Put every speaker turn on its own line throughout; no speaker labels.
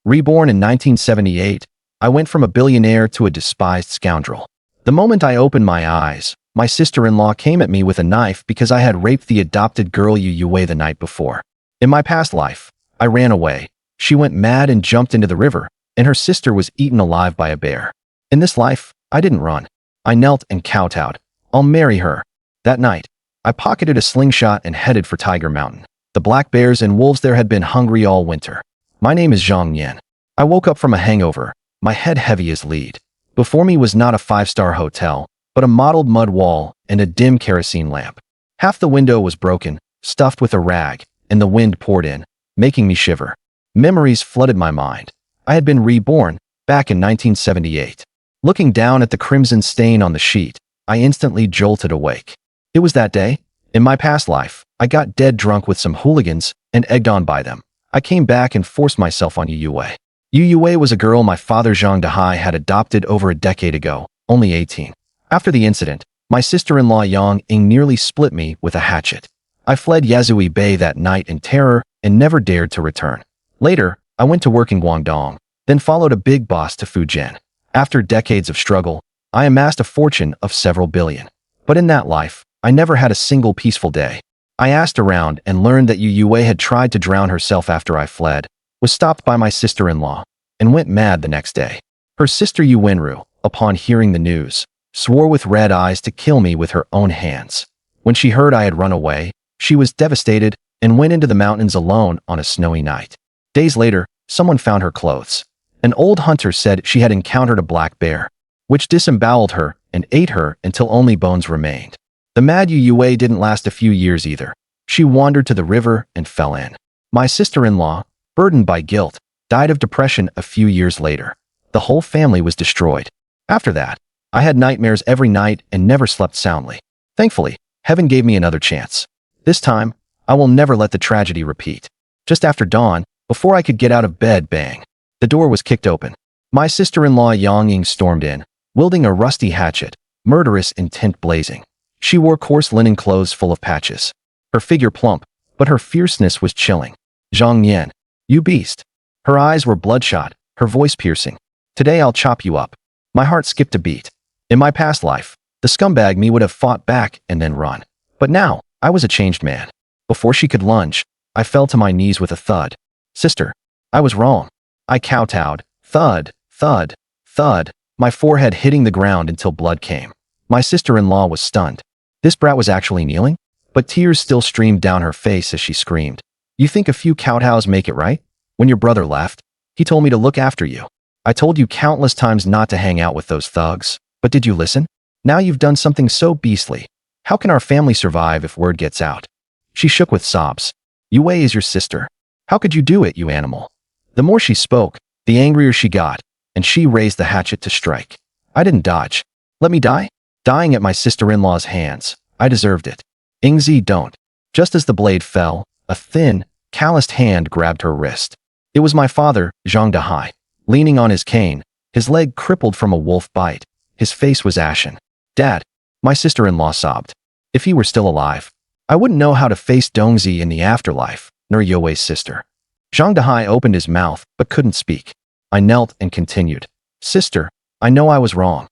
Reborn in 1978, I went from a billionaire to a despised scoundrel. The moment I opened my eyes, my sister-in-law came at me with a knife because I had raped the adopted girl Yue the night before. In my past life, I ran away. She went mad and jumped into the river, and her sister was eaten alive by a bear. In this life, I didn't run. I knelt and kowtowed. I'll marry her. That night, I pocketed a slingshot and headed for Tiger Mountain. The black bears and wolves there had been hungry all winter. My name is Zhang Nian. I woke up from a hangover, my head heavy as lead. Before me was not a five-star hotel, but a mottled mud wall and a dim kerosene lamp. Half the window was broken, stuffed with a rag, and the wind poured in, making me shiver. Memories flooded my mind. I had been reborn, back in 1978. Looking down at the crimson stain on the sheet, I instantly jolted awake. It was that day. In my past life, I got dead drunk with some hooligans and egged on by them. I came back and forced myself on Yue. Yue was a girl my father Zhang Dahai had adopted over a decade ago, only 18. After the incident, my sister-in-law Yang Ying nearly split me with a hatchet. I fled Yazui Bay that night in terror and never dared to return. Later, I went to work in Guangdong, then followed a big boss to Fujian. After decades of struggle, I amassed a fortune of several billion. But in that life, I never had a single peaceful day. I asked around and learned that Yue had tried to drown herself after I fled, was stopped by my sister-in-law, and went mad the next day. Her sister Yuenru, upon hearing the news, swore with red eyes to kill me with her own hands. When she heard I had run away, she was devastated and went into the mountains alone on a snowy night. Days later, someone found her clothes. An old hunter said she had encountered a black bear, which disemboweled her and ate her until only bones remained. The mad Yue didn't last a few years either. She wandered to the river and fell in. My sister-in-law, burdened by guilt, died of depression a few years later. The whole family was destroyed. After that, I had nightmares every night and never slept soundly. Thankfully, heaven gave me another chance. This time, I will never let the tragedy repeat. Just after dawn, before I could get out of bed, bang. The door was kicked open. My sister-in-law Yang Ying stormed in, wielding a rusty hatchet, murderous intent blazing. She wore coarse linen clothes full of patches. Her figure plump, but her fierceness was chilling. Zhang Nian, you beast. Her eyes were bloodshot, her voice piercing. Today I'll chop you up. My heart skipped a beat. In my past life, the scumbag me would have fought back and then run. But now, I was a changed man. Before she could lunge, I fell to my knees with a thud. Sister, I was wrong. I kowtowed. Thud, thud, thud, my forehead hitting the ground until blood came. My sister-in-law was stunned. This brat was actually kneeling? But tears still streamed down her face as she screamed. You think a few kowtows make it right? When your brother left, he told me to look after you. I told you countless times not to hang out with those thugs. But did you listen? Now you've done something so beastly. How can our family survive if word gets out? She shook with sobs. Yue is your sister. How could you do it, you animal? The more she spoke, the angrier she got, and she raised the hatchet to strike. I didn't dodge. Let me die? Dying at my sister-in-law's hands. I deserved it. Yingzi, don't. Just as the blade fell, a thin, calloused hand grabbed her wrist. It was my father, Zhang Dahai, leaning on his cane, his leg crippled from a wolf bite. His face was ashen. Dad, my sister-in-law sobbed. If he were still alive, I wouldn't know how to face Dongzi in the afterlife, nor Yue's sister. Zhang Dahai opened his mouth, but couldn't speak. I knelt and continued. Sister, I know I was wrong.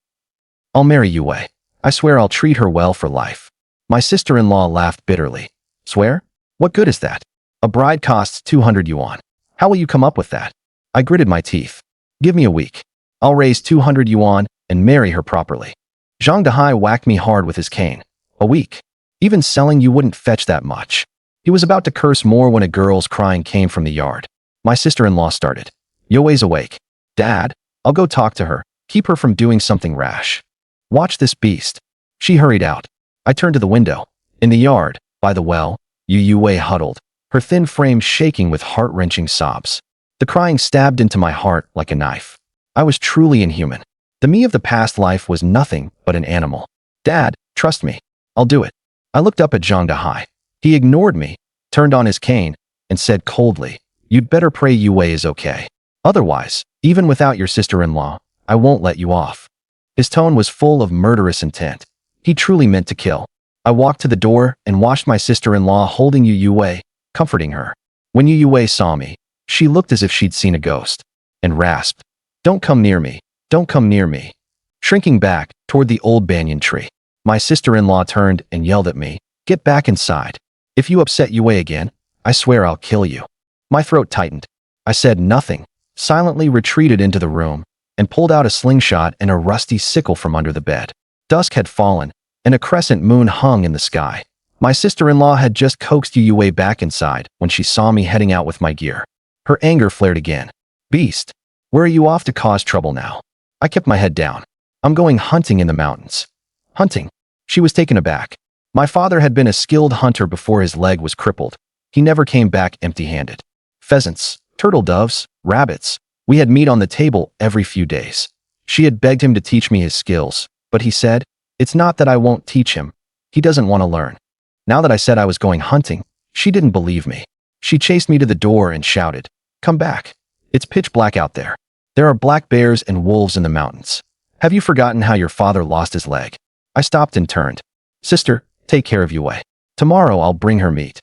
I'll marry Yue. I swear I'll treat her well for life. My sister-in-law laughed bitterly. Swear? What good is that? A bride costs 200 yuan. How will you come up with that? I gritted my teeth. Give me a week. I'll raise 200 yuan and marry her properly. Zhang Dahai whacked me hard with his cane. A week? Even selling you wouldn't fetch that much. He was about to curse more when a girl's crying came from the yard. My sister-in-law started. Yue's awake. Dad, I'll go talk to her. Keep her from doing something rash. Watch this beast. She hurried out. I turned to the window. In the yard, by the well, Yue huddled, her thin frame shaking with heart-wrenching sobs. The crying stabbed into my heart like a knife. I was truly inhuman. The me of the past life was nothing but an animal. Dad, trust me. I'll do it. I looked up at Zhang Dahai. He ignored me, turned on his cane, and said coldly, You'd better pray Yue is okay. Otherwise, even without your sister-in-law, I won't let you off. His tone was full of murderous intent. He truly meant to kill. I walked to the door and watched my sister-in-law holding Yue, comforting her. When Yue saw me, she looked as if she'd seen a ghost. and rasped, "Don't come near me. Don't come near me." Shrinking back toward the old banyan tree, my sister-in-law turned and yelled at me, "Get back inside. If you upset Yue again, I swear I'll kill you." My throat tightened. I said nothing, silently retreated into the room, and pulled out a slingshot and a rusty sickle from under the bed. Dusk had fallen, and a crescent moon hung in the sky. My sister-in-law had just coaxed Yue back inside when she saw me heading out with my gear. Her anger flared again. "Beast, where are you off to cause trouble now?" I kept my head down. "I'm going hunting in the mountains." "Hunting?" She was taken aback. My father had been a skilled hunter before his leg was crippled. He never came back empty-handed. Pheasants, turtle doves, rabbits. We had meat on the table every few days. She had begged him to teach me his skills, but he said, "It's not that I won't teach him. He doesn't want to learn." Now that I said I was going hunting, she didn't believe me. She chased me to the door and shouted, "Come back. It's pitch black out there. There are black bears and wolves in the mountains. Have you forgotten how your father lost his leg?" I stopped and turned. "Sister, take care of Yue. Tomorrow I'll bring her meat."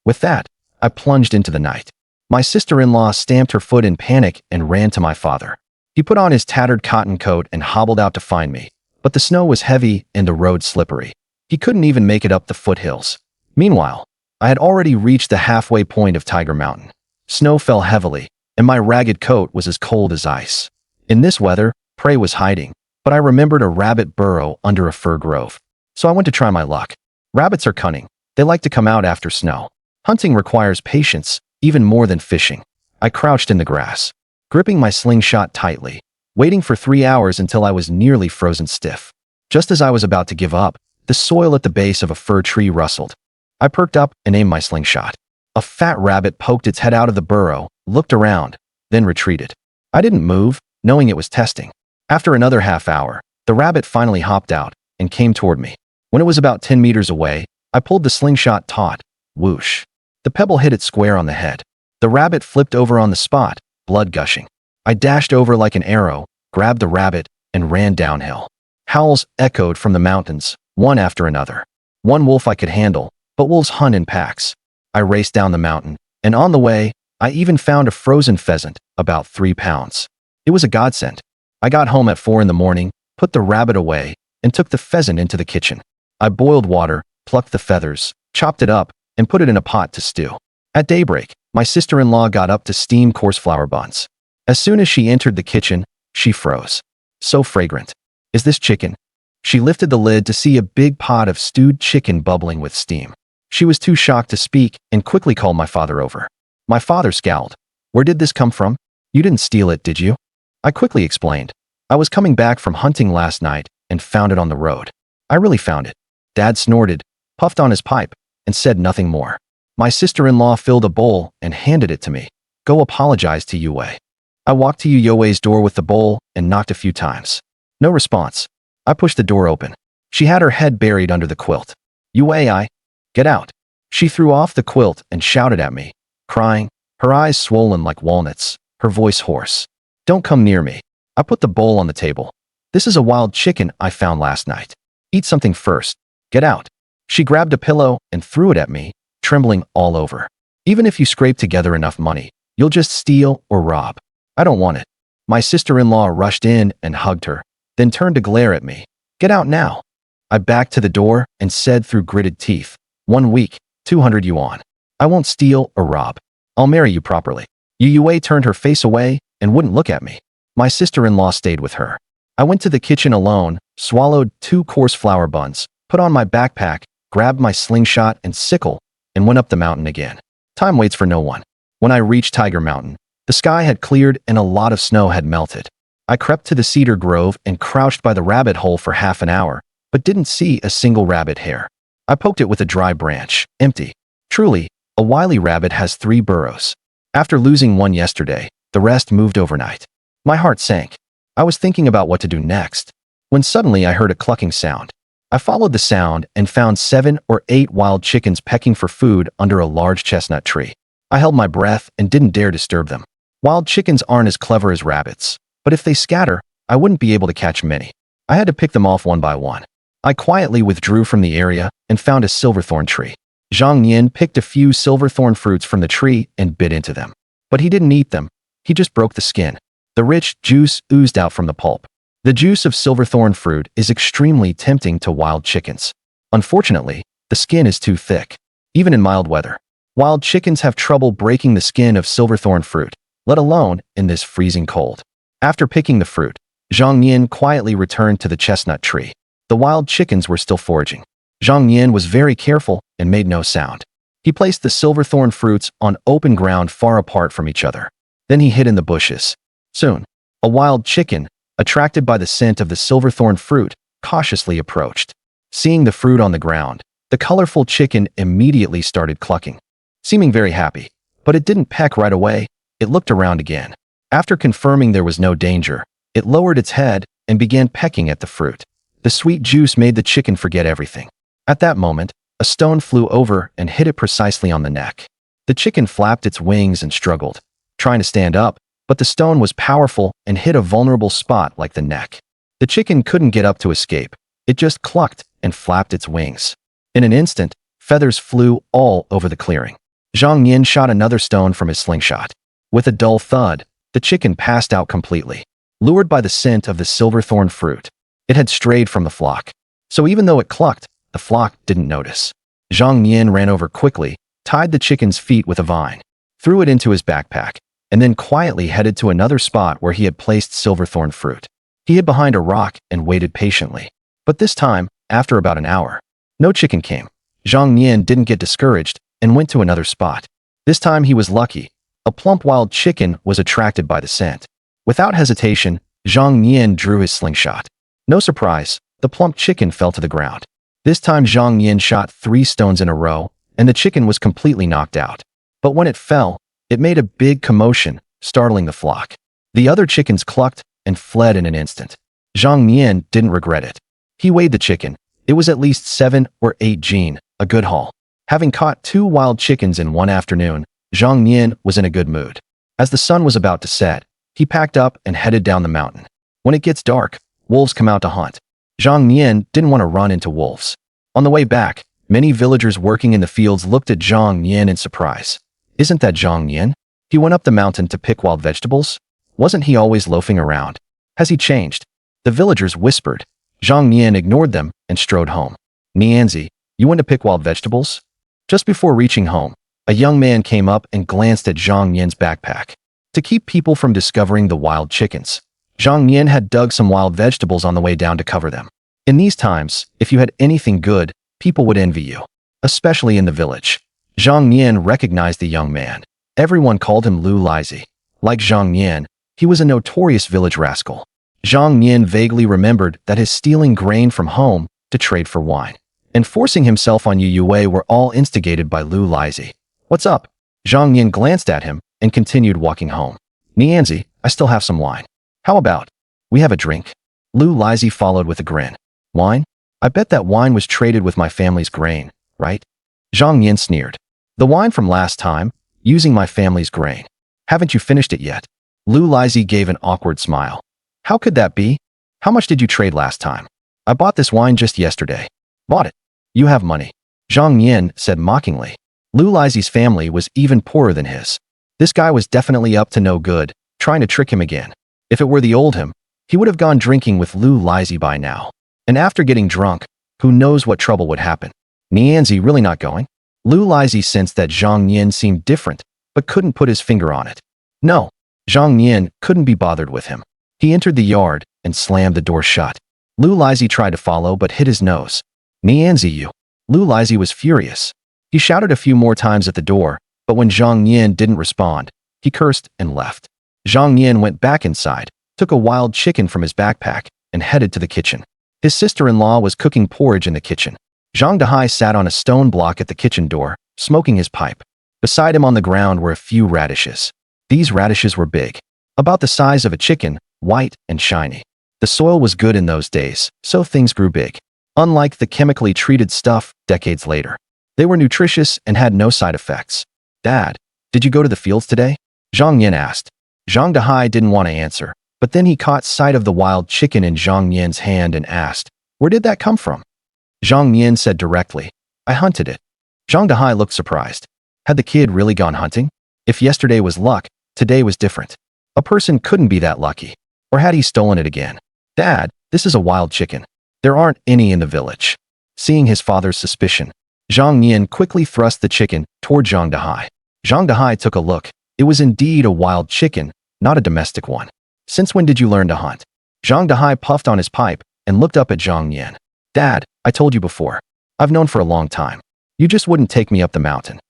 With that, I plunged into the night. My sister-in-law stamped her foot in panic and ran to my father. He put on his tattered cotton coat and hobbled out to find me, but the snow was heavy and the road slippery. He couldn't even make it up the foothills. Meanwhile, I had already reached the halfway point of Tiger Mountain. Snow fell heavily, and my ragged coat was as cold as ice. In this weather, prey was hiding, but I remembered a rabbit burrow under a fir grove. So I went to try my luck. Rabbits are cunning. They like to come out after snow. Hunting requires patience, even more than fishing. I crouched in the grass, gripping my slingshot tightly, waiting for 3 hours until I was nearly frozen stiff. Just as I was about to give up, the soil at the base of a fir tree rustled. I perked up and aimed my slingshot. A fat rabbit poked its head out of the burrow, looked around, then retreated. I didn't move, knowing it was testing. After another half hour, the rabbit finally hopped out and came toward me. When it was about 10 meters away, I pulled the slingshot taut. Whoosh. The pebble hit it square on the head. The rabbit flipped over on the spot, blood gushing. I dashed over like an arrow, grabbed the rabbit, and ran downhill. Howls echoed from the mountains, one after another. One wolf I could handle, but wolves hunt in packs. I raced down the mountain, and on the way, I even found a frozen pheasant, about 3 pounds. It was a godsend. I got home at 4 in the morning, put the rabbit away, and took the pheasant into the kitchen. I boiled water, plucked the feathers, chopped it up, and put it in a pot to stew. At daybreak, my sister-in-law got up to steam coarse flour buns. As soon as she entered the kitchen, she froze. "So fragrant. Is this chicken?" She lifted the lid to see a big pot of stewed chicken bubbling with steam. She was too shocked to speak and quickly called my father over. My father scowled. "Where did this come from? You didn't steal it, did you?" I quickly explained. "I was coming back from hunting last night and found it on the road." "I really found it." Dad snorted, puffed on his pipe, and said nothing more. My sister-in-law filled a bowl and handed it to me. "Go apologize to Yue." I walked to Yue's door with the bowl and knocked a few times. No response. I pushed the door open. She had her head buried under the quilt. "Yue, get out." She threw off the quilt and shouted at me, crying, her eyes swollen like walnuts, her voice hoarse. "Don't come near me." I put the bowl on the table. "This is a wild chicken I found last night. Eat something first. Get out." She grabbed a pillow and threw it at me, trembling all over. "Even if you scrape together enough money, you'll just steal or rob. I don't want it." My sister-in-law rushed in and hugged her, then turned to glare at me. "Get out now." I backed to the door and said through gritted teeth, "1 week, 200 yuan. I won't steal or rob. I'll marry you properly." Yue turned her face away and wouldn't look at me. My sister-in-law stayed with her. I went to the kitchen alone, swallowed 2 coarse flour buns, put on my backpack, grabbed my slingshot and sickle, and went up the mountain again. Time waits for no one. When I reached Tiger Mountain, the sky had cleared and a lot of snow had melted. I crept to the cedar grove and crouched by the rabbit hole for half an hour, but didn't see a single rabbit hair. I poked it with a dry branch, empty. Truly, a wily rabbit has 3 burrows. After losing one yesterday, the rest moved overnight. My heart sank. I was thinking about what to do next, when suddenly I heard a clucking sound. I followed the sound and found 7 or 8 wild chickens pecking for food under a large chestnut tree. I held my breath and didn't dare disturb them. Wild chickens aren't as clever as rabbits, but if they scatter, I wouldn't be able to catch many. I had to pick them off one by one. I quietly withdrew from the area and found a silverthorn tree. Zhang Nian picked a few silverthorn fruits from the tree and bit into them. But he didn't eat them. He just broke the skin. The rich juice oozed out from the pulp. The juice of silverthorn fruit is extremely tempting to wild chickens. Unfortunately, the skin is too thick. Even in mild weather, wild chickens have trouble breaking the skin of silverthorn fruit, let alone in this freezing cold. After picking the fruit, Zhang Nian quietly returned to the chestnut tree. The wild chickens were still foraging. Zhang Nian was very careful and made no sound. He placed the silverthorn fruits on open ground far apart from each other. Then he hid in the bushes. Soon, a wild chicken, attracted by the scent of the silverthorn fruit, cautiously approached. Seeing the fruit on the ground, the colorful chicken immediately started clucking, seeming very happy. But it didn't peck right away. It looked around again. After confirming there was no danger, it lowered its head and began pecking at the fruit. The sweet juice made the chicken forget everything. At that moment, a stone flew over and hit it precisely on the neck. The chicken flapped its wings and struggled, trying to stand up, but the stone was powerful and hit a vulnerable spot like the neck. The chicken couldn't get up to escape. It just clucked and flapped its wings. In an instant, feathers flew all over the clearing. Zhang Nian shot another stone from his slingshot. With a dull thud, the chicken passed out completely, lured by the scent of the silverthorn fruit. It had strayed from the flock. So even though it clucked, the flock didn't notice. Zhang Nian ran over quickly, tied the chicken's feet with a vine, threw it into his backpack, and then quietly headed to another spot where he had placed silverthorn fruit. He hid behind a rock and waited patiently. But this time, after about an hour, no chicken came. Zhang Nian didn't get discouraged and went to another spot. This time he was lucky. A plump wild chicken was attracted by the scent. Without hesitation, Zhang Nian drew his slingshot. No surprise, the plump chicken fell to the ground. This time Zhang Nian shot 3 stones in a row, and the chicken was completely knocked out. But when it fell, it made a big commotion, startling the flock. The other chickens clucked and fled in an instant. Zhang Nian didn't regret it. He weighed the chicken. It was at least 7 or 8 jin, a good haul. Having caught 2 wild chickens in one afternoon, Zhang Nian was in a good mood. As the sun was about to set, he packed up and headed down the mountain. When it gets dark, wolves come out to hunt. Zhang Nian didn't want to run into wolves. On the way back, many villagers working in the fields looked at Zhang Nian in surprise. Isn't that Zhang Nian? He went up the mountain to pick wild vegetables? Wasn't he always loafing around? Has he changed? The villagers whispered. Zhang Nian ignored them and strode home. Nianzi, you went to pick wild vegetables? Just before reaching home, a young man came up and glanced at Zhang Nian's backpack. To keep people from discovering the wild chickens, Zhang Nian had dug some wild vegetables on the way down to cover them. In these times, if you had anything good, people would envy you, especially in the village. Zhang Nian recognized the young man. Everyone called him Lu Lizi. Like Zhang Nian, he was a notorious village rascal. Zhang Nian vaguely remembered that his stealing grain from home to trade for wine and forcing himself on Yu Yue were all instigated by Lu Lizi. What's up? Zhang Nian glanced at him and continued walking home. Nianzi, I still have some wine. How about we have a drink? Lu Lizi followed with a grin. Wine? I bet that wine was traded with my family's grain, right? Zhang Nian sneered. The wine from last time, using my family's grain. Haven't you finished it yet? Lu Lizi gave an awkward smile. How could that be? How much did you trade last time? I bought this wine just yesterday. Bought it. You have money. Zhang Nian said mockingly. Lu Lizi's family was even poorer than his. This guy was definitely up to no good, trying to trick him again. If it were the old him, he would have gone drinking with Lu Lizi by now. And after getting drunk, who knows what trouble would happen. Nianzi really not going? Lu Lizi sensed that Zhang Nian seemed different, but couldn't put his finger on it. No, Zhang Nian couldn't be bothered with him. He entered the yard and slammed the door shut. Lu Lizi tried to follow but hit his nose. Nianzi you. Lu Lizi was furious. He shouted a few more times at the door, but when Zhang Nian didn't respond, he cursed and left. Zhang Nian went back inside, took a wild chicken from his backpack, and headed to the kitchen. His sister-in-law was cooking porridge in the kitchen. Zhang Dehai sat on a stone block at the kitchen door, smoking his pipe. Beside him on the ground were a few radishes. These radishes were big, about the size of a chicken, white and shiny. The soil was good in those days, so things grew big. Unlike the chemically treated stuff decades later, they were nutritious and had no side effects. Dad, did you go to the fields today? Zhang Nian asked. Zhang Dehai didn't want to answer, but then he caught sight of the wild chicken in Zhang Nian's hand and asked, where did that come from? Zhang Nian said directly, I hunted it. Zhang Dehai looked surprised. Had the kid really gone hunting? If yesterday was luck, today was different. A person couldn't be that lucky. Or had he stolen it again? Dad, this is a wild chicken. There aren't any in the village. Seeing his father's suspicion, Zhang Nian quickly thrust the chicken toward Zhang Dehai. Zhang Dehai took a look. It was indeed a wild chicken, not a domestic one. Since when did you learn to hunt? Zhang Dehai puffed on his pipe and looked up at Zhang Nian. Dad, I told you before. I've known for a long time. You just wouldn't take me up the mountain.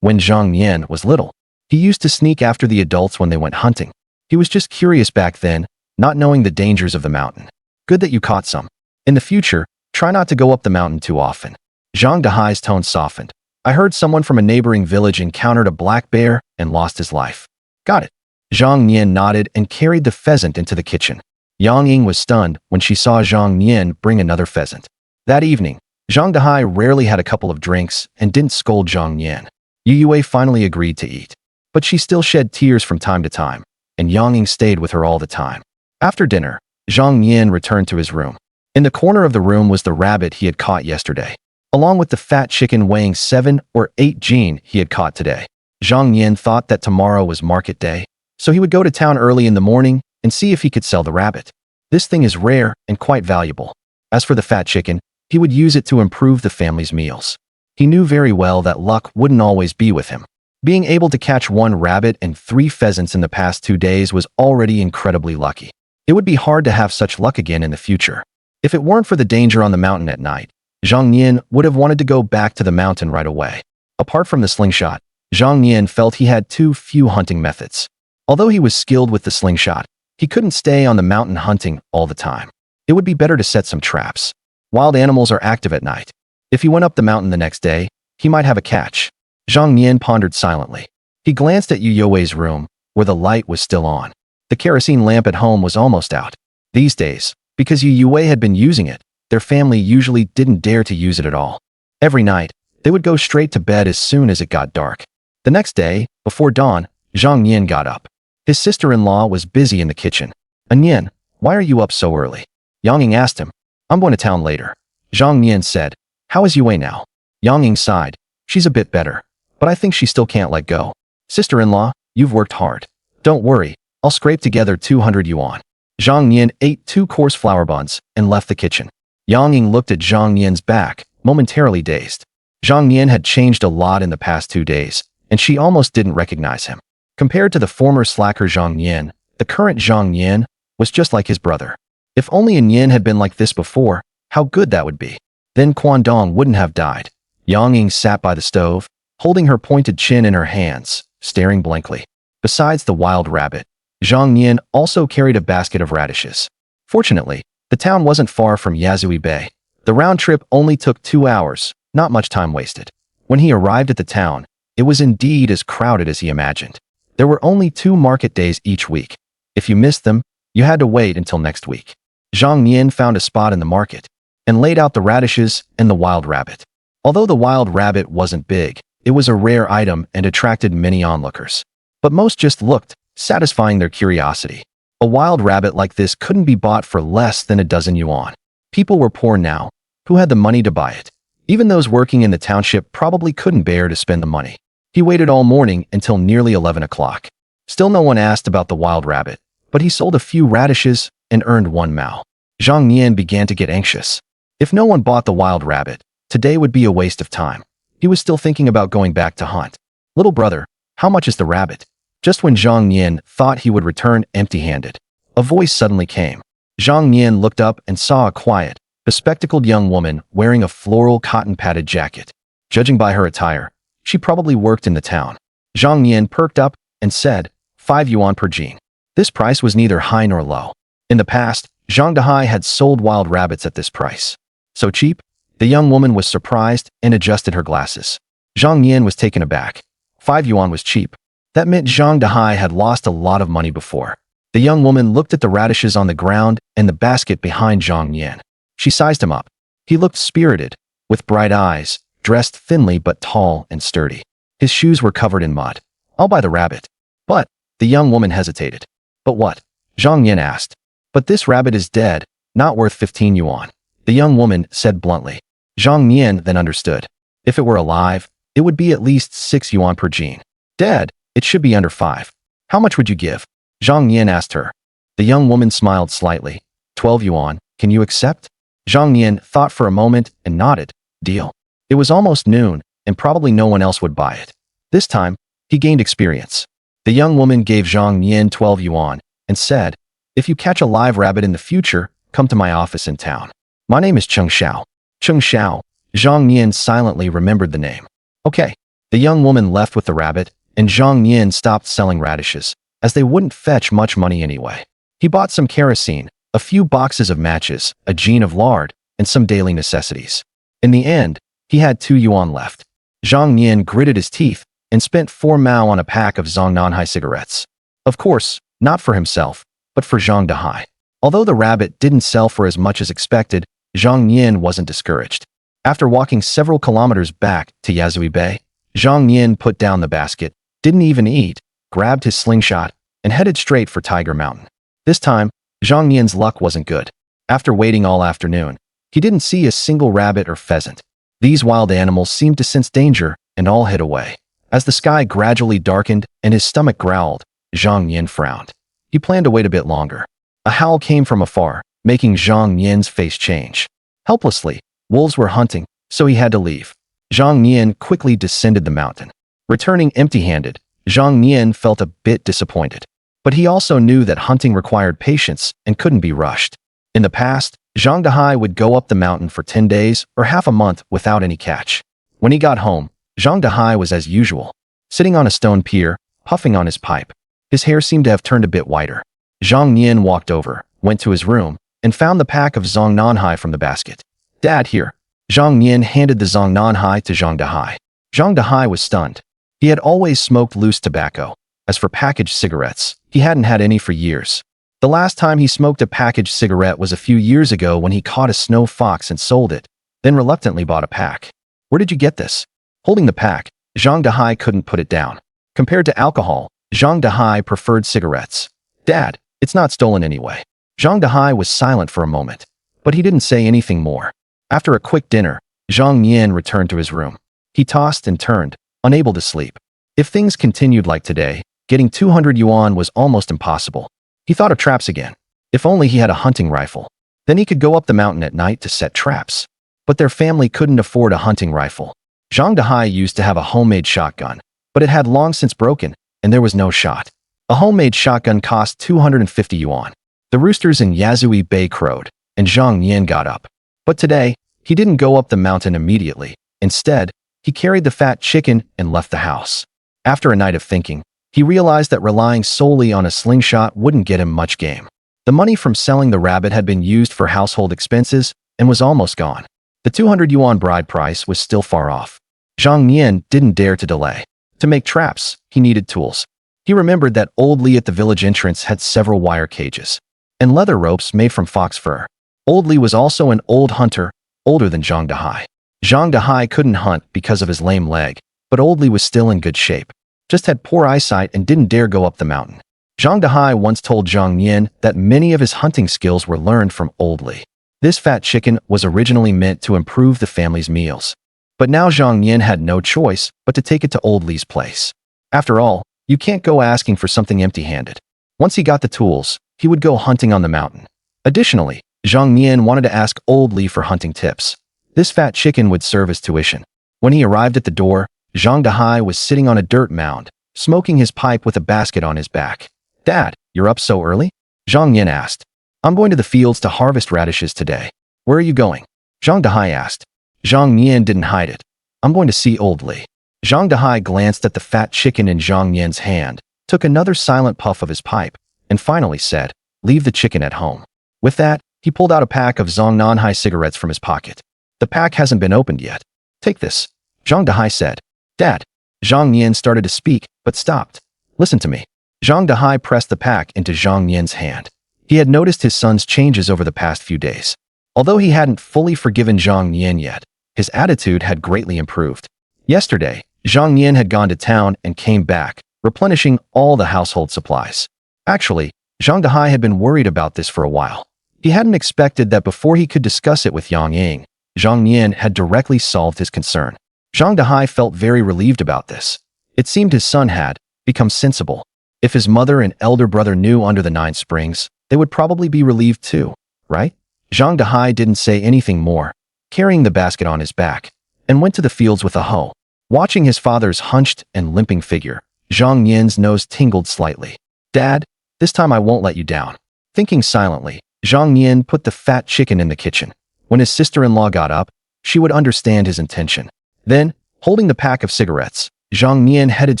When Zhang Nian was little, he used to sneak after the adults when they went hunting. He was just curious back then, not knowing the dangers of the mountain. Good that you caught some. In the future, try not to go up the mountain too often. Zhang Dehai's tone softened. I heard someone from a neighboring village encountered a black bear and lost his life. Got it. Zhang Nian nodded and carried the pheasant into the kitchen. Yang Ying was stunned when she saw Zhang Nian bring another pheasant. That evening, Zhang Dehai rarely had a couple of drinks and didn't scold Zhang Nian. Yu Yue finally agreed to eat. But she still shed tears from time to time, and Yang Ying stayed with her all the time. After dinner, Zhang Nian returned to his room. In the corner of the room was the rabbit he had caught yesterday, along with the fat chicken weighing 7 or 8 jin he had caught today. Zhang Nian thought that tomorrow was market day, so he would go to town early in the morning and see if he could sell the rabbit. This thing is rare and quite valuable. As for the fat chicken, he would use it to improve the family's meals. He knew very well that luck wouldn't always be with him. Being able to catch 1 rabbit and 3 pheasants in the past 2 days was already incredibly lucky. It would be hard to have such luck again in the future. If it weren't for the danger on the mountain at night, Zhang Nian would have wanted to go back to the mountain right away. Apart from the slingshot, Zhang Nian felt he had too few hunting methods. Although he was skilled with the slingshot, he couldn't stay on the mountain hunting all the time. It would be better to set some traps. Wild animals are active at night. If he went up the mountain the next day, he might have a catch. Zhang Nian pondered silently. He glanced at Yu Yue's room, where the light was still on. The kerosene lamp at home was almost out. These days, because Yu Yue had been using it, their family usually didn't dare to use it at all. Every night, they would go straight to bed as soon as it got dark. The next day, before dawn, Zhang Nian got up. His sister-in-law was busy in the kitchen. Nian, why are you up so early? Yang Ying asked him. I'm going to town later. Zhang Nian said. How is Yue now? Yang Ying sighed. She's a bit better, but I think she still can't let go. Sister-in-law, you've worked hard. Don't worry, I'll scrape together 200 yuan. Zhang Nian ate 2 coarse flour buns and left the kitchen. Yang Ying looked at Zhang Nian's back, momentarily dazed. Zhang Nian had changed a lot in the past 2 days, and she almost didn't recognize him. Compared to the former slacker Zhang Nian, the current Zhang Nian was just like his brother. If only Nian had been like this before, how good that would be. Then Quan Dong wouldn't have died. Yang Ying sat by the stove, holding her pointed chin in her hands, staring blankly. Besides the wild rabbit, Zhang Nian also carried a basket of radishes. Fortunately, the town wasn't far from Yazui Bay. The round trip only took 2 hours, not much time wasted. When he arrived at the town, it was indeed as crowded as he imagined. There were only 2 market days each week. If you missed them, you had to wait until next week. Zhang Nian found a spot in the market and laid out the radishes and the wild rabbit. Although the wild rabbit wasn't big, it was a rare item and attracted many onlookers. But most just looked, satisfying their curiosity. A wild rabbit like this couldn't be bought for less than a dozen yuan. People were poor now. Who had the money to buy it? Even those working in the township probably couldn't bear to spend the money. He waited all morning until nearly 11 o'clock. Still no one asked about the wild rabbit, but he sold a few radishes and earned 1 mao. Zhang Nian began to get anxious. If no one bought the wild rabbit, today would be a waste of time. He was still thinking about going back to hunt. Little brother, how much is the rabbit? Just when Zhang Nian thought he would return empty-handed, a voice suddenly came. Zhang Nian looked up and saw a quiet, bespectacled young woman wearing a floral cotton-padded jacket. Judging by her attire, she probably worked in the town. Zhang Nian perked up and said, 5 yuan per jin. This price was neither high nor low. In the past, Zhang Dehai had sold wild rabbits at this price. So cheap? The young woman was surprised and adjusted her glasses. Zhang Nian was taken aback. 5 yuan was cheap. That meant Zhang Dehai had lost a lot of money before. The young woman looked at the radishes on the ground and the basket behind Zhang Nian. She sized him up. He looked spirited, with bright eyes, dressed thinly but tall and sturdy. His shoes were covered in mud. I'll buy the rabbit. But, the young woman hesitated. But what? Zhang Nian asked. But this rabbit is dead, not worth 15 yuan. The young woman said bluntly. Zhang Nian then understood. If it were alive, it would be at least 6 yuan per jin. Dead, it should be under 5. How much would you give? Zhang Nian asked her. The young woman smiled slightly. 12 yuan, can you accept? Zhang Nian thought for a moment and nodded. Deal. It was almost noon, and probably no one else would buy it. This time, he gained experience. The young woman gave Zhang Nian 12 yuan and said, if you catch a live rabbit in the future, come to my office in town. My name is Cheng Xiao. Cheng Xiao. Zhang Nian silently remembered the name. Okay. The young woman left with the rabbit, and Zhang Nian stopped selling radishes, as they wouldn't fetch much money anyway. He bought some kerosene, a few boxes of matches, a jean of lard, and some daily necessities. In the end, he had 2 yuan left. Zhang Nian gritted his teeth and spent 4 mao on a pack of Zhang Nanhai cigarettes. Of course, not for himself, but for Zhang Dahai. Although the rabbit didn't sell for as much as expected, Zhang Nian wasn't discouraged. After walking several kilometers back to Yazui Bay, Zhang Nian put down the basket, didn't even eat, grabbed his slingshot, and headed straight for Tiger Mountain. This time, Zhang Nian's luck wasn't good. After waiting all afternoon, he didn't see a single rabbit or pheasant. These wild animals seemed to sense danger and all hid away. As the sky gradually darkened and his stomach growled, Zhang Nian frowned. He planned to wait a bit longer. A howl came from afar, making Zhang Nian's face change. Helplessly, wolves were hunting, so he had to leave. Zhang Nian quickly descended the mountain. Returning empty-handed, Zhang Nian felt a bit disappointed. But he also knew that hunting required patience and couldn't be rushed. In the past, Zhang Dahai would go up the mountain for 10 days or half a month without any catch. When he got home, Zhang Dahai was as usual, sitting on a stone pier, puffing on his pipe. His hair seemed to have turned a bit whiter. Zhang Nian walked over, went to his room, and found the pack of Zhang Nanhai from the basket. Dad, here. Zhang Nian handed the Zhang Nanhai to Zhang Dahai. Zhang Dahai was stunned. He had always smoked loose tobacco. As for packaged cigarettes, he hadn't had any for years. The last time he smoked a packaged cigarette was a few years ago when he caught a snow fox and sold it, then reluctantly bought a pack. Where did you get this? Holding the pack, Zhang Dahai couldn't put it down. Compared to alcohol, Zhang Dahai preferred cigarettes. Dad, it's not stolen anyway. Zhang Dahai was silent for a moment, but he didn't say anything more. After a quick dinner, Zhang Nian returned to his room. He tossed and turned, unable to sleep. If things continued like today, getting 200 yuan was almost impossible. He thought of traps again. If only he had a hunting rifle. Then he could go up the mountain at night to set traps. But their family couldn't afford a hunting rifle. Zhang Dahai used to have a homemade shotgun, but it had long since broken, and there was no shot. A homemade shotgun cost 250 yuan. The roosters in Yazui Bay crowed, and Zhang Nian got up. But today, he didn't go up the mountain immediately. Instead, he carried the fat chicken and left the house. After a night of thinking, he realized that relying solely on a slingshot wouldn't get him much game. The money from selling the rabbit had been used for household expenses and was almost gone. The 200 yuan bride price was still far off. Zhang Nian didn't dare to delay. To make traps, he needed tools. He remembered that old Li at the village entrance had several wire cages and leather ropes made from fox fur. Old Li was also an old hunter, older than Zhang Dahai. Zhang Dahai couldn't hunt because of his lame leg, but Old Li was still in good shape. Just had poor eyesight and didn't dare go up the mountain. Zhang Dahai once told Zhang Nian that many of his hunting skills were learned from Old Li. This fat chicken was originally meant to improve the family's meals. But now Zhang Nian had no choice but to take it to Old Li's place. After all, you can't go asking for something empty-handed. Once he got the tools, he would go hunting on the mountain. Additionally, Zhang Nian wanted to ask Old Li for hunting tips. This fat chicken would serve as tuition. When he arrived at the door, Zhang Dahai was sitting on a dirt mound, smoking his pipe with a basket on his back. Dad, you're up so early? Zhang Nian asked. I'm going to the fields to harvest radishes today. Where are you going? Zhang Dahai asked. Zhang Nian didn't hide it. I'm going to see Old Li. Zhang Dahai glanced at the fat chicken in Zhang Nian's hand, took another silent puff of his pipe, and finally said, leave the chicken at home. With that, he pulled out a pack of Zhang Nanhai cigarettes from his pocket. The pack hasn't been opened yet. Take this. Zhang Dahai said. Dad. Zhang Nian started to speak, but stopped. Listen to me. Zhang Dahai pressed the pack into Zhang Nian's hand. He had noticed his son's changes over the past few days. Although he hadn't fully forgiven Zhang Nian yet, his attitude had greatly improved. Yesterday, Zhang Nian had gone to town and came back, replenishing all the household supplies. Actually, Zhang Dahai had been worried about this for a while. He hadn't expected that before he could discuss it with Yang Ying, Zhang Nian had directly solved his concern. Zhang Dahai felt very relieved about this. It seemed his son had become sensible. If his mother and elder brother knew under the 9 springs, they would probably be relieved too, right? Zhang Dehai didn't say anything more, carrying the basket on his back, and went to the fields with a hoe. Watching his father's hunched and limping figure, Zhang Nian's nose tingled slightly. Dad, this time I won't let you down. Thinking silently, Zhang Nian put the fat chicken in the kitchen. When his sister-in-law got up, she would understand his intention. Then, holding the pack of cigarettes, Zhang Nian headed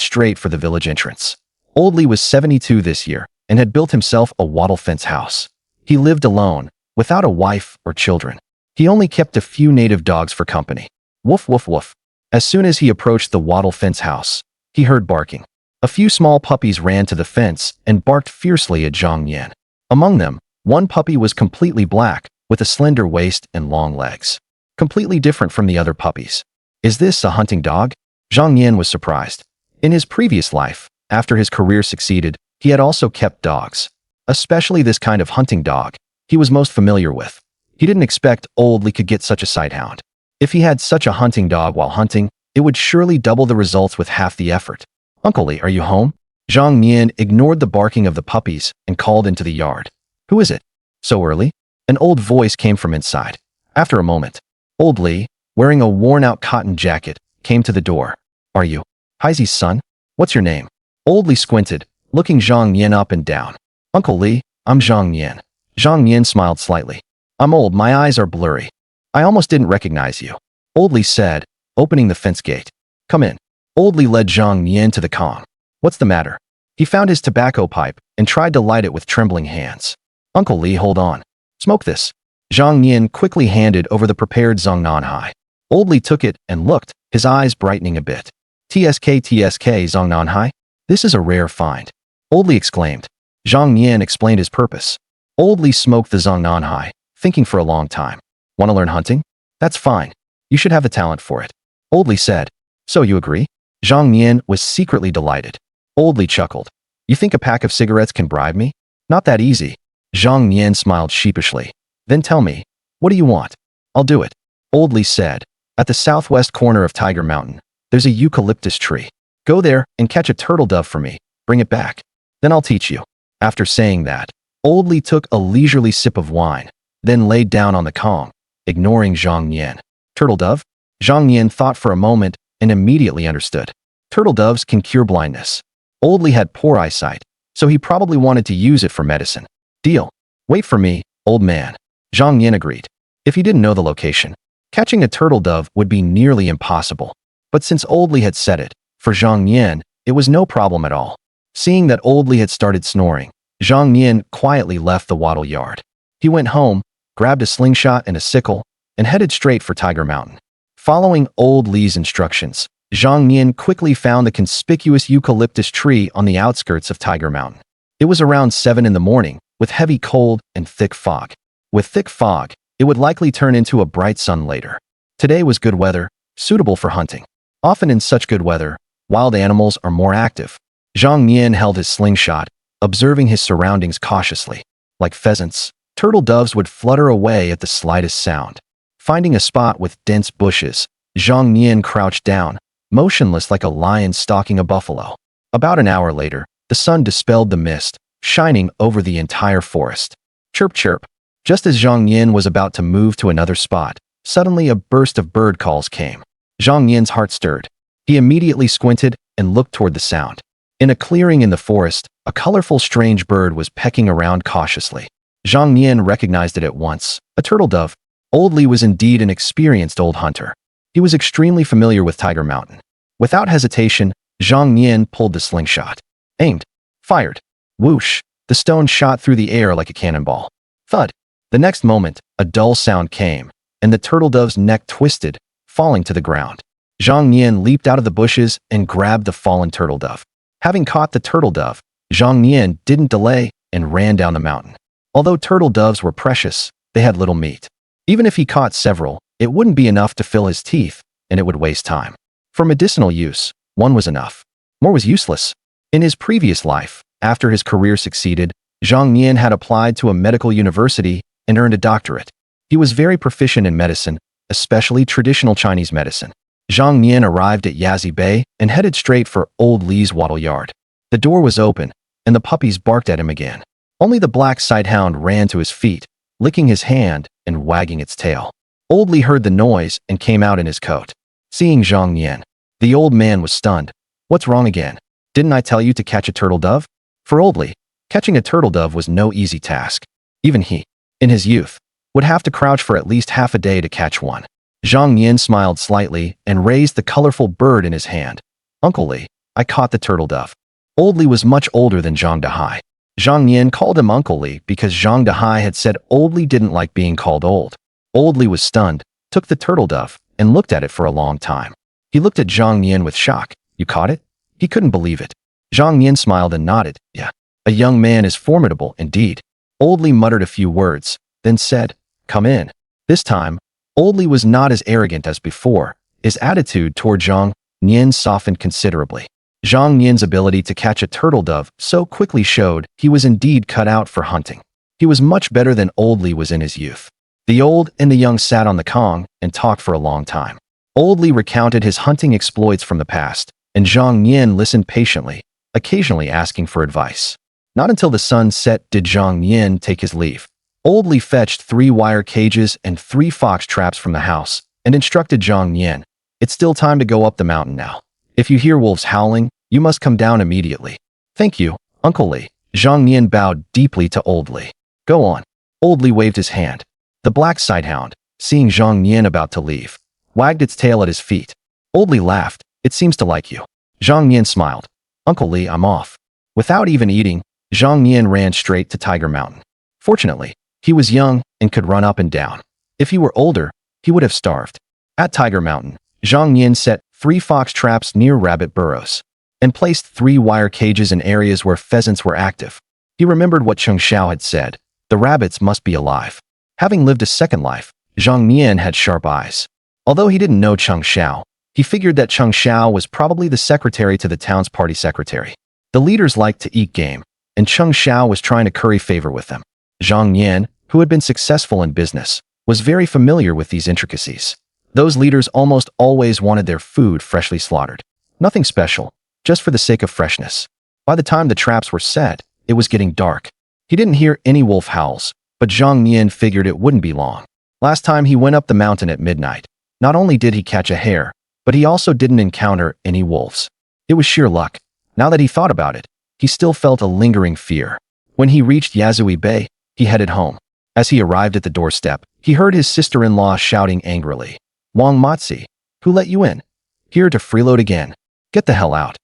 straight for the village entrance. Old Li was 72 this year and had built himself a wattle fence house. He lived alone, without a wife or children. He only kept a few native dogs for company. Woof woof woof. As soon as he approached the wattle fence house, he heard barking. A few small puppies ran to the fence and barked fiercely at Zhang Nian. Among them, one puppy was completely black, with a slender waist and long legs. Completely different from the other puppies. Is this a hunting dog? Zhang Nian was surprised. In his previous life, after his career succeeded, he had also kept dogs. Especially this kind of hunting dog, he was most familiar with. He didn't expect Old Li could get such a sighthound. If he had such a hunting dog while hunting, it would surely double the results with half the effort. Uncle Li, are you home? Zhang Nian ignored the barking of the puppies and called into the yard. Who is it? So early? An old voice came from inside. After a moment, Old Li, wearing a worn-out cotton jacket, came to the door. Are you Haizi's son? What's your name? Old Li squinted, looking Zhang Nian up and down. Uncle Li, I'm Zhang Nian. Zhang Nian smiled slightly. I'm old, my eyes are blurry. I almost didn't recognize you. Old Li said, opening the fence gate. Come in. Old Li led Zhang Nian to the Kong. What's the matter? He found his tobacco pipe and tried to light it with trembling hands. Uncle Li, hold on. Smoke this. Zhang Nian quickly handed over the prepared Zhang Nanhai. Old Li took it and looked, his eyes brightening a bit. TSK Zhang Nanhai? This is a rare find. Old Li exclaimed. Zhang Nian explained his purpose. Old Li smoked the Zhang Nanhai, thinking for a long time. Want to learn hunting? That's fine. You should have the talent for it. Old Li said. So you agree? Zhang Nian was secretly delighted. Old Li chuckled. You think a pack of cigarettes can bribe me? Not that easy. Zhang Nian smiled sheepishly. Then tell me, what do you want? I'll do it. Old Li said. At the southwest corner of Tiger Mountain, there's a eucalyptus tree. Go there and catch a turtle dove for me. Bring it back. Then I'll teach you. After saying that, Old Li took a leisurely sip of wine, then laid down on the Kong, ignoring Zhang Nian. Turtle dove? Zhang Nian thought for a moment and immediately understood. Turtle doves can cure blindness. Old Li had poor eyesight, so he probably wanted to use it for medicine. Deal. Wait for me, old man. Zhang Nian agreed. If he didn't know the location, catching a turtle dove would be nearly impossible. But since Old Li had said it, for Zhang Nian, it was no problem at all. Seeing that Old Li had started snoring, Zhang Nian quietly left the wattle yard. He went home, grabbed a slingshot and a sickle, and headed straight for Tiger Mountain. Following Old Li's instructions, Zhang Nian quickly found the conspicuous eucalyptus tree on the outskirts of Tiger Mountain. It was around 7 in the morning, with heavy cold and thick fog. With thick fog, it would likely turn into a bright sun later. Today was good weather, suitable for hunting. Often in such good weather, wild animals are more active. Zhang Nian held his slingshot, observing his surroundings cautiously. Like pheasants, turtle doves would flutter away at the slightest sound. Finding a spot with dense bushes, Zhang Nian crouched down, motionless like a lion stalking a buffalo. About an hour later, the sun dispelled the mist, shining over the entire forest. Chirp chirp. Just as Zhang Nian was about to move to another spot, suddenly a burst of bird calls came. Zhang Nian's heart stirred. He immediately squinted and looked toward the sound. In a clearing in the forest, a colorful strange bird was pecking around cautiously. Zhang Nian recognized it at once. A turtle dove. Old Li was indeed an experienced old hunter. He was extremely familiar with Tiger Mountain. Without hesitation, Zhang Nian pulled the slingshot. Aimed. Fired. Whoosh. The stone shot through the air like a cannonball. Thud. The next moment, a dull sound came, and the turtle dove's neck twisted, falling to the ground. Zhang Nian leaped out of the bushes and grabbed the fallen turtle dove. Having caught the turtle dove, Zhang Nian didn't delay and ran down the mountain. Although turtle doves were precious, they had little meat. Even if he caught several, it wouldn't be enough to fill his teeth, and it would waste time. For medicinal use, one was enough. More was useless. In his previous life, after his career succeeded, Zhang Nian had applied to a medical university and earned a doctorate. He was very proficient in medicine, especially traditional Chinese medicine. Zhang Nian arrived at Yazi Bay and headed straight for Old Li's wattle yard. The door was open, and the puppies barked at him again. Only the black sighthound ran to his feet, licking his hand and wagging its tail. Old Li heard the noise and came out in his coat. Seeing Zhang Nian, the old man was stunned. What's wrong again? Didn't I tell you to catch a turtle dove? For Old Li, catching a turtle dove was no easy task. Even he, in his youth, would have to crouch for at least half a day to catch one. Zhang Nian smiled slightly and raised the colorful bird in his hand. Uncle Li, I caught the turtle dove. Old Li was much older than Zhang Dahai. Zhang Nian called him Uncle Li because Zhang Dahai had said Old Li didn't like being called old. Old Li was stunned, took the turtle dove, and looked at it for a long time. He looked at Zhang Nian with shock. You caught it? He couldn't believe it. Zhang Nian smiled and nodded. Yeah. A young man is formidable indeed. Old Li muttered a few words, then said, Come in. This time, Old Li was not as arrogant as before. His attitude toward Zhang Nian softened considerably. Zhang Nian's ability to catch a turtle dove so quickly showed he was indeed cut out for hunting. He was much better than Old Li was in his youth. The old and the young sat on the kong and talked for a long time. Old Li recounted his hunting exploits from the past, and Zhang Nian listened patiently, occasionally asking for advice. Not until the sun set did Zhang Nian take his leave. Old Li fetched 3 wire cages and 3 fox traps from the house and instructed Zhang Nian, It's still time to go up the mountain now. If you hear wolves howling, you must come down immediately. Thank you, Uncle Li. Zhang Nian bowed deeply to Old Li. Go on. Old Li waved his hand. The black sighthound, seeing Zhang Nian about to leave, wagged its tail at his feet. Old Li laughed. It seems to like you. Zhang Nian smiled. Uncle Li, I'm off. Without even eating, Zhang Nian ran straight to Tiger Mountain. Fortunately, he was young and could run up and down. If he were older, he would have starved. At Tiger Mountain, Zhang Nian set 3 fox traps near rabbit burrows and placed 3 wire cages in areas where pheasants were active. He remembered what Cheng Xiao had said. The rabbits must be alive. Having lived a second life, Zhang Nian had sharp eyes. Although he didn't know Cheng Xiao, he figured that Cheng Xiao was probably the secretary to the town's party secretary. The leaders liked to eat game, and Cheng Xiao was trying to curry favor with them. Zhang Nian, who had been successful in business, was very familiar with these intricacies. Those leaders almost always wanted their food freshly slaughtered. Nothing special, just for the sake of freshness. By the time the traps were set, it was getting dark. He didn't hear any wolf howls, but Zhang Nian figured it wouldn't be long. Last time he went up the mountain at midnight, not only did he catch a hare, but he also didn't encounter any wolves. It was sheer luck. Now that he thought about it, he still felt a lingering fear. When he reached Yazui Bay, he headed home. As he arrived at the doorstep, he heard his sister-in-law shouting angrily, Wang Matzi, who let you in? Here to freeload again. Get the hell out.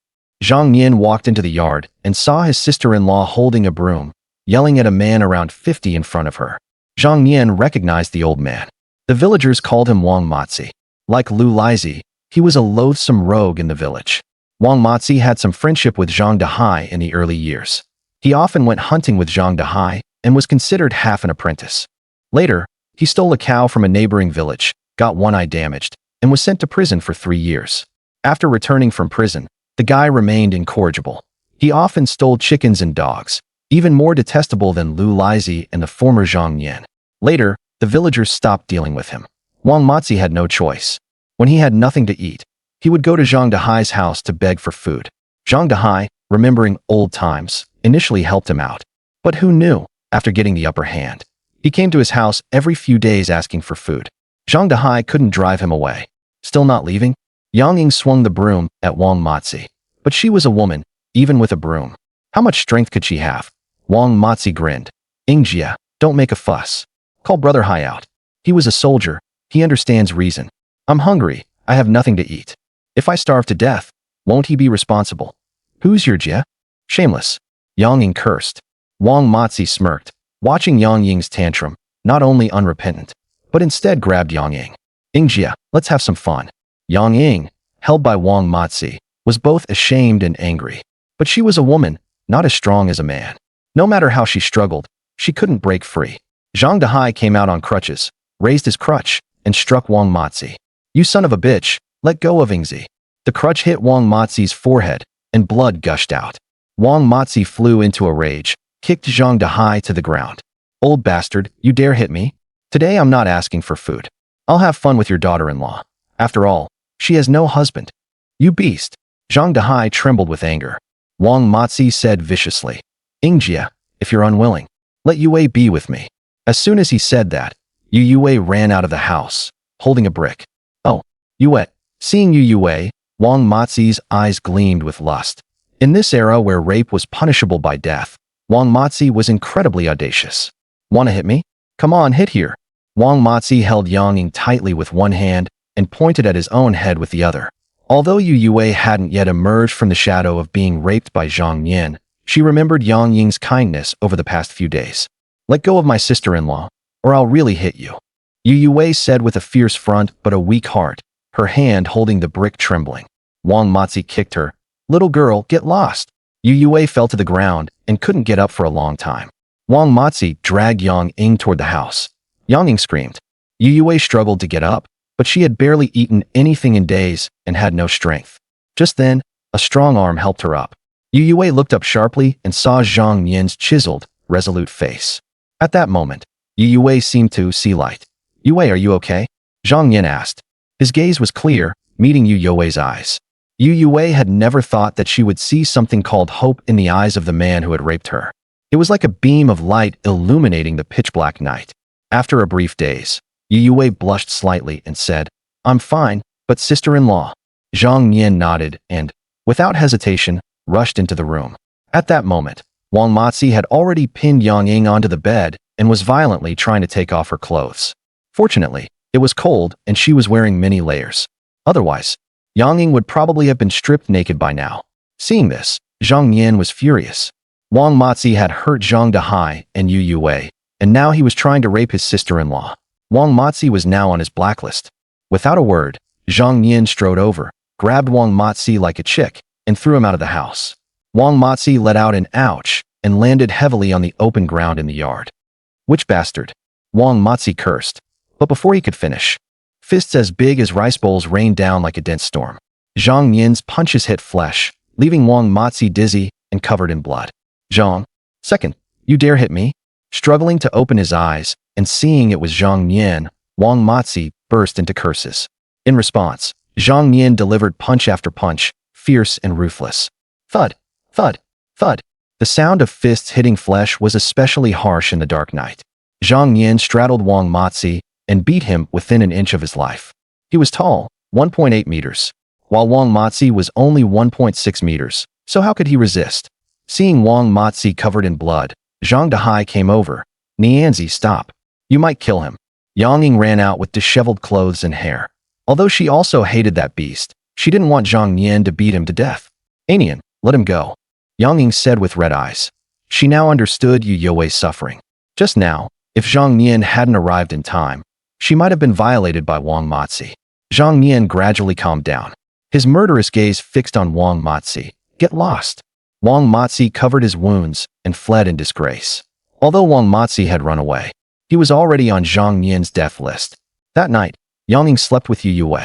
Zhang Nian walked into the yard and saw his sister-in-law holding a broom, yelling at a man around 50 in front of her. Zhang Nian recognized the old man. The villagers called him Wang Matzi. Like Lu Lizi, he was a loathsome rogue in the village. Wang Matzi had some friendship with Zhang Dahai in the early years. He often went hunting with Zhang Dahai and was considered half an apprentice. Later, he stole a cow from a neighboring village, got one eye damaged, and was sent to prison for 3 years. After returning from prison, the guy remained incorrigible. He often stole chickens and dogs, even more detestable than Lu Lizi and the former Zhang Nian. Later, the villagers stopped dealing with him. Wang Matzi had no choice. When he had nothing to eat, he would go to Zhang Dahai's house to beg for food. Zhang Dahai, remembering old times, initially helped him out. But who knew, after getting the upper hand, he came to his house every few days asking for food. Zhang Dahai couldn't drive him away. Still not leaving? Yang Ying swung the broom at Wang Matzi. But she was a woman, even with a broom. How much strength could she have? Wang Matzi grinned. Ingjia, don't make a fuss. Call Brother Hai out. He was a soldier. He understands reason. I'm hungry. I have nothing to eat. If I starve to death, won't he be responsible? Who's your Jia? Shameless. Yang Ying cursed. Wang Matzi smirked, watching Yang Ying's tantrum, not only unrepentant, but instead grabbed Yang Ying. Ingjia, let's have some fun. Yang Ying, held by Wang Matzi, was both ashamed and angry. But she was a woman, not as strong as a man. No matter how she struggled, she couldn't break free. Zhang Dahai came out on crutches, raised his crutch, and struck Wang Matzi. You son of a bitch, let go of Ingzi. The crutch hit Wang Matzi's forehead, and blood gushed out. Wang Matzi flew into a rage, kicked Zhang Dahai to the ground. Old bastard, you dare hit me? Today I'm not asking for food. I'll have fun with your daughter-in-law. After all, she has no husband. You beast. Zhang Dahai trembled with anger. Wang Matzi said viciously. Ingjia, if you're unwilling, let Yue be with me. As soon as he said that, Yue ran out of the house, holding a brick. Oh, Yue. Seeing Yue, Wang Mozi's eyes gleamed with lust. In this era where rape was punishable by death, Wang Mozi was incredibly audacious. Wanna hit me? Come on, hit here. Wang Mozi held Yang Ying tightly with one hand and pointed at his own head with the other. Although Yue hadn't yet emerged from the shadow of being raped by Zhang Nian, she remembered Yang Ying's kindness over the past few days. Let go of my sister-in-law, or I'll really hit you. Yue said with a fierce front but a weak heart, her hand holding the brick trembling. Wang Mozi kicked her. Little girl, get lost. Yue fell to the ground and couldn't get up for a long time. Wang Mozi dragged Yang Ying toward the house. Yang Ying screamed. Yue struggled to get up, but she had barely eaten anything in days and had no strength. Just then, a strong arm helped her up. Yue looked up sharply and saw Zhang Nian's chiseled, resolute face. At that moment, Yue seemed to see light. Yue, are you okay? Zhang Nian asked. His gaze was clear, meeting Yue's eyes. Yue had never thought that she would see something called hope in the eyes of the man who had raped her. It was like a beam of light illuminating the pitch-black night. After a brief daze, Yue blushed slightly and said, I'm fine, but sister-in-law. Zhang Nian nodded and, without hesitation, rushed into the room. At that moment, Wang Mozi had already pinned Yang Ying onto the bed and was violently trying to take off her clothes. Fortunately, it was cold and she was wearing many layers. Otherwise, Yang Ying would probably have been stripped naked by now. Seeing this, Zhang Nian was furious. Wang Mozi had hurt Zhang Dahai and Yue, and now he was trying to rape his sister-in-law. Wang Mozi was now on his blacklist. Without a word, Zhang Nian strode over, grabbed Wang Mozi like a chick, and threw him out of the house. Wang Mozi let out an ouch and landed heavily on the open ground in the yard. Which bastard? Wang Mozi cursed. But before he could finish, fists as big as rice bowls rained down like a dense storm. Zhang Nian's punches hit flesh, leaving Wang Mozi dizzy and covered in blood. Zhang, second, you dare hit me? Struggling to open his eyes and seeing it was Zhang Nian, Wang Mozi burst into curses. In response, Zhang Nian delivered punch after punch, fierce and ruthless. Thud, thud, thud. The sound of fists hitting flesh was especially harsh in the dark night. Zhang Nian straddled Wang Mozi and beat him within an inch of his life. He was tall, 1.8 meters, while Wang Mozi was only 1.6 meters, so how could he resist? Seeing Wang Mozi covered in blood, Zhang Dahai came over. Nianzi, stop. You might kill him. Yang Ying ran out with disheveled clothes and hair. Although she also hated that beast, she didn't want Zhang Nian to beat him to death. Anian, let him go. Yang Ying said with red eyes. She now understood Yue's suffering. Just now, if Zhang Nian hadn't arrived in time, she might have been violated by Wang Mozi. Zhang Nian gradually calmed down. His murderous gaze fixed on Wang Mozi. Get lost. Wang Mozi covered his wounds and fled in disgrace. Although Wang Mozi had run away, he was already on Zhang Nian's death list. That night, Yang Ying slept with Yue.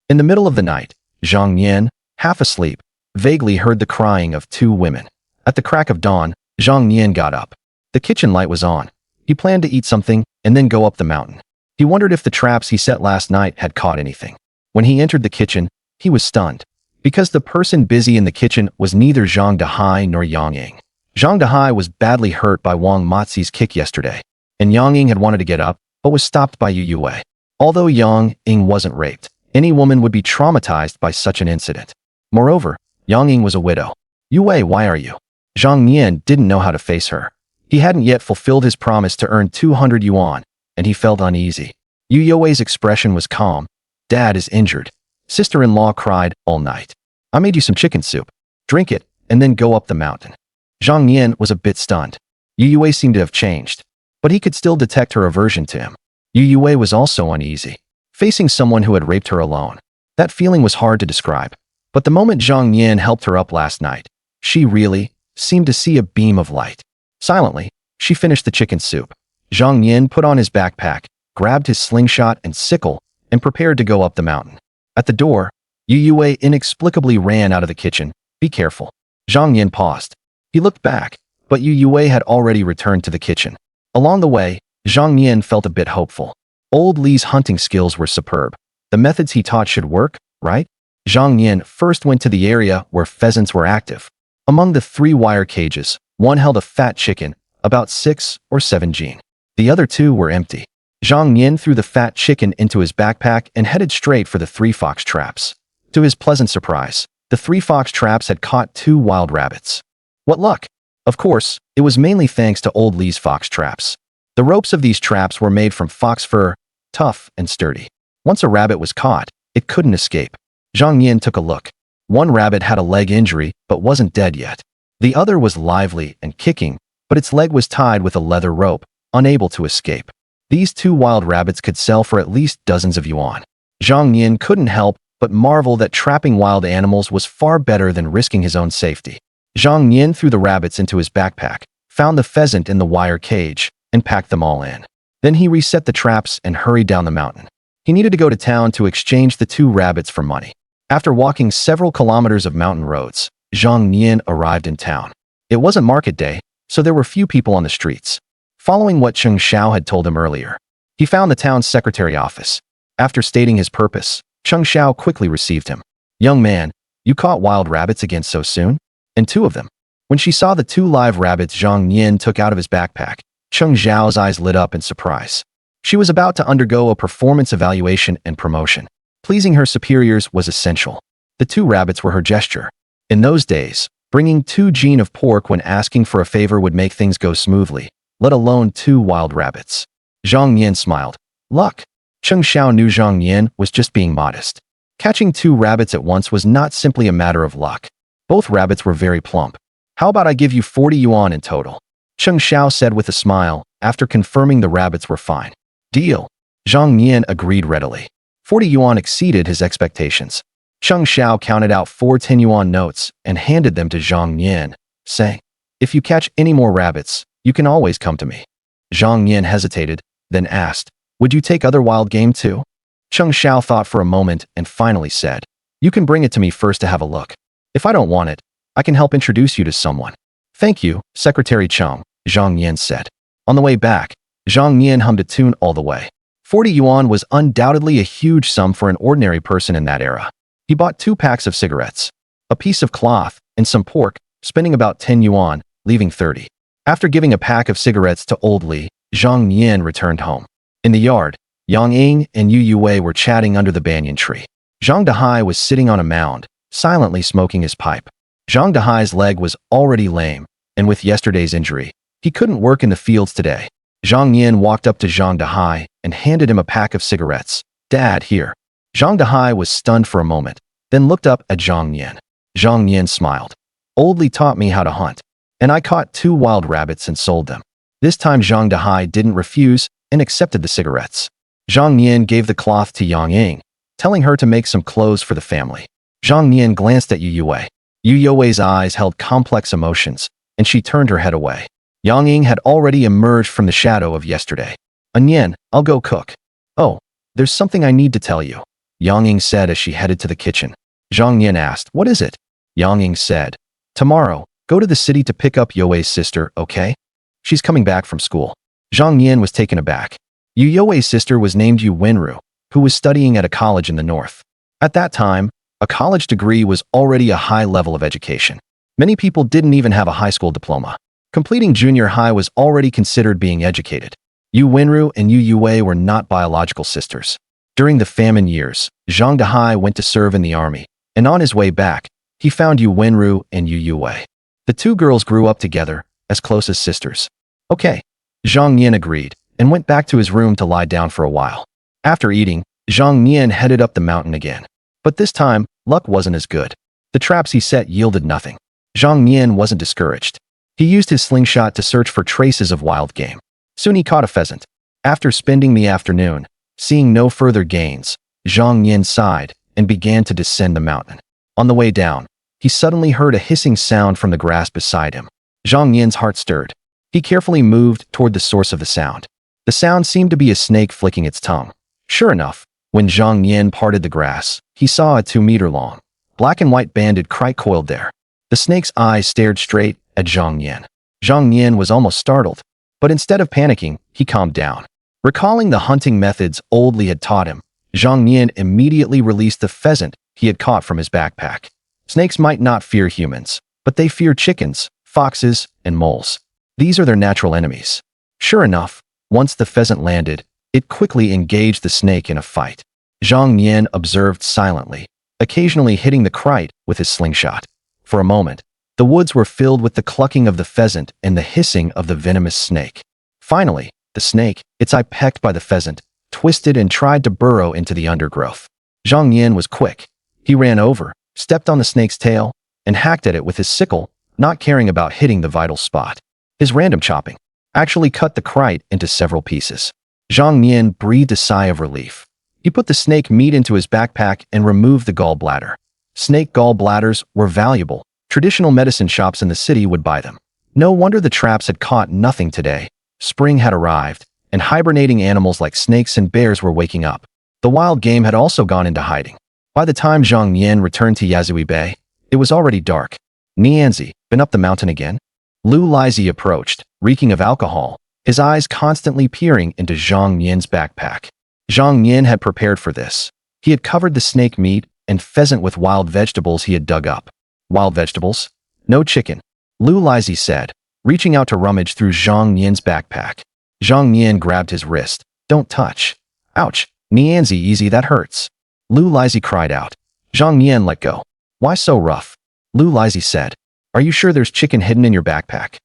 In the middle of the night, Zhang Nian, half asleep, vaguely heard the crying of two women. At the crack of dawn, Zhang Nian got up. The kitchen light was on. He planned to eat something and then go up the mountain. He wondered if the traps he set last night had caught anything. When he entered the kitchen, he was stunned, because the person busy in the kitchen was neither Zhang Dahai nor Yang Ying. Zhang Dahai was badly hurt by Wang Mozi's kick yesterday, and Yang Ying had wanted to get up, but was stopped by Yue. Although Yang Ying wasn't raped, any woman would be traumatized by such an incident. Moreover, Yang Ying was a widow. Yue, why are you? Zhang Nian didn't know how to face her. He hadn't yet fulfilled his promise to earn 200 yuan, and he felt uneasy. Yue's expression was calm. Dad is injured. Sister-in-law cried all night. I made you some chicken soup. Drink it, and then go up the mountain. Zhang Nian was a bit stunned. Yue seemed to have changed, but he could still detect her aversion to him. Yue was also uneasy, facing someone who had raped her alone. That feeling was hard to describe, but the moment Zhang Nian helped her up last night, she really seemed to see a beam of light. Silently, she finished the chicken soup. Zhang Nian put on his backpack, grabbed his slingshot and sickle, and prepared to go up the mountain. At the door, Yue inexplicably ran out of the kitchen. Be careful. Zhang Nian paused. He looked back, but Yue had already returned to the kitchen. Along the way, Zhang Nian felt a bit hopeful. Old Li's hunting skills were superb. The methods he taught should work, right? Zhang Nian first went to the area where pheasants were active. Among the 3 wire cages, One held a fat chicken, about 6 or 7 jin. The other two were empty. Zhang Nian threw the fat chicken into his backpack and headed straight for the 3 fox traps. To his pleasant surprise, the 3 fox traps had caught 2 wild rabbits. What luck! Of course, it was mainly thanks to old Li's fox traps. The ropes of these traps were made from fox fur, tough and sturdy. Once a rabbit was caught, it couldn't escape. Zhang Nian took a look. One rabbit had a leg injury but wasn't dead yet. The other was lively and kicking, but its leg was tied with a leather rope, unable to escape. These 2 wild rabbits could sell for at least dozens of yuan. Zhang Nian couldn't help but marvel that trapping wild animals was far better than risking his own safety. Zhang Nian threw the rabbits into his backpack, found the pheasant in the wire cage, and packed them all in. Then he reset the traps and hurried down the mountain. He needed to go to town to exchange the 2 rabbits for money. After walking several kilometers of mountain roads, Zhang Nian arrived in town. It wasn't market day, so there were few people on the streets. Following what Cheng Xiao had told him earlier, he found the town's secretary office. After stating his purpose, Cheng Xiao quickly received him. "Young man, you caught wild rabbits again so soon? And 2 of them." When she saw the 2 live rabbits Zhang Nian took out of his backpack, Cheng Xiao's eyes lit up in surprise. She was about to undergo a performance evaluation and promotion. Pleasing her superiors was essential. The 2 rabbits were her gesture. In those days, bringing 2 jin of pork when asking for a favor would make things go smoothly, let alone 2 wild rabbits. Zhang Nian smiled. Luck. Cheng Xiao knew Zhang Nian was just being modest. Catching 2 rabbits at once was not simply a matter of luck. Both rabbits were very plump. "How about I give you 40 yuan in total?" Cheng Xiao said with a smile, after confirming the rabbits were fine. "Deal." Zhang Nian agreed readily. 40 yuan exceeded his expectations. Cheng Xiao counted out 4 10-yuan notes and handed them to Zhang Nian, saying, "If you catch any more rabbits, you can always come to me." Zhang Nian hesitated, then asked, "Would you take other wild game too?" Cheng Xiao thought for a moment and finally said, "You can bring it to me first to have a look. If I don't want it, I can help introduce you to someone." "Thank you, Secretary Cheng," Zhang Nian said. On the way back, Zhang Nian hummed a tune all the way. 40 yuan was undoubtedly a huge sum for an ordinary person in that era. He bought 2 packs of cigarettes, a piece of cloth, and some pork, spending about 10 yuan, leaving 30. After giving a pack of cigarettes to old Li, Zhang Nian returned home. In the yard, Yang Ying and Yu Yue were chatting under the banyan tree. Zhang Dehai was sitting on a mound, silently smoking his pipe. Zhang Dehai's leg was already lame, and with yesterday's injury, he couldn't work in the fields today. Zhang Nian walked up to Zhang Dehai and handed him a pack of cigarettes. "Dad, here." Zhang Dehai was stunned for a moment, then looked up at Zhang Nian. Zhang Nian smiled. "Old Li taught me how to hunt, and I caught 2 wild rabbits and sold them." This time Zhang Dehai didn't refuse and accepted the cigarettes. Zhang Nian gave the cloth to Yang Ying, telling her to make some clothes for the family. Zhang Nian glanced at Yu Yue. Yu Yue's eyes held complex emotions, and she turned her head away. Yang Ying had already emerged from the shadow of yesterday. "Nian, I'll go cook." "Oh, there's something I need to tell you," Yang Ying said as she headed to the kitchen. Zhang Nian asked, "What is it?" Yang Ying said, "Tomorrow, go to the city to pick up Yue's sister, okay? She's coming back from school." Zhang Nian was taken aback. Yu Yue's sister was named Yu Wenru, who was studying at a college in the north. At that time, a college degree was already a high level of education. Many people didn't even have a high school diploma. Completing junior high was already considered being educated. Yu Wenru and Yu Yue were not biological sisters. During the famine years, Zhang Dehai went to serve in the army, and on his way back, he found Yu Wenru and Yu Yue. The 2 girls grew up together, as close as sisters. "Okay." Zhang Nian agreed, and went back to his room to lie down for a while. After eating, Zhang Nian headed up the mountain again. But this time, luck wasn't as good. The traps he set yielded nothing. Zhang Nian wasn't discouraged. He used his slingshot to search for traces of wild game. Soon he caught a pheasant. After spending the afternoon, seeing no further gains, Zhang Nian sighed and began to descend the mountain. On the way down, he suddenly heard a hissing sound from the grass beside him. Zhang Nian's heart stirred. He carefully moved toward the source of the sound. The sound seemed to be a snake flicking its tongue. Sure enough, when Zhang Nian parted the grass, he saw a 2-meter-long, black and white banded kite coiled there. The snake's eyes stared straight at Zhang Nian. Zhang Nian was almost startled, but instead of panicking, he calmed down. Recalling the hunting methods old Li had taught him, Zhang Nian immediately released the pheasant he had caught from his backpack. Snakes might not fear humans, but they fear chickens, foxes, and moles. These are their natural enemies. Sure enough, once the pheasant landed, it quickly engaged the snake in a fight. Zhang Nian observed silently, occasionally hitting the kite with his slingshot. For a moment, the woods were filled with the clucking of the pheasant and the hissing of the venomous snake. Finally, the snake, its eye pecked by the pheasant, twisted and tried to burrow into the undergrowth. Zhang Nian was quick. He ran over, stepped on the snake's tail, and hacked at it with his sickle, not caring about hitting the vital spot. His random chopping actually cut the kite into several pieces. Zhang Nian breathed a sigh of relief. He put the snake meat into his backpack and removed the gallbladder. Snake gallbladders were valuable. Traditional medicine shops in the city would buy them. No wonder the traps had caught nothing today. Spring had arrived, and hibernating animals like snakes and bears were waking up. The wild game had also gone into hiding. By the time Zhang Nian returned to Yazui Bay, it was already dark. Nianzi, been up the mountain again? Lu Lizhi approached, reeking of alcohol, his eyes constantly peering into Zhang Nian's backpack. Zhang Nian had prepared for this. He had covered the snake meat and pheasant with wild vegetables he had dug up. Wild vegetables? No chicken, Lu Lizhi said, reaching out to rummage through Zhang Nian's backpack. Zhang Nian grabbed his wrist. Don't touch. Ouch, Nianzi, easy, that hurts. Lu Lizhi cried out. Zhang Nian let go. Why so rough? Lu Lizhi said. Are you sure there's chicken hidden in your backpack?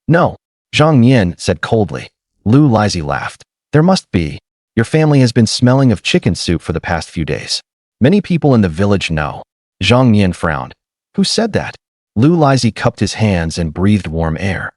No, Zhang Nian said coldly. Lu Lizhi laughed. There must be. Your family has been smelling of chicken soup for the past few days. Many people in the village know. Zhang Nian frowned. Who said that? Lu Lizhi cupped his hands and breathed warm air.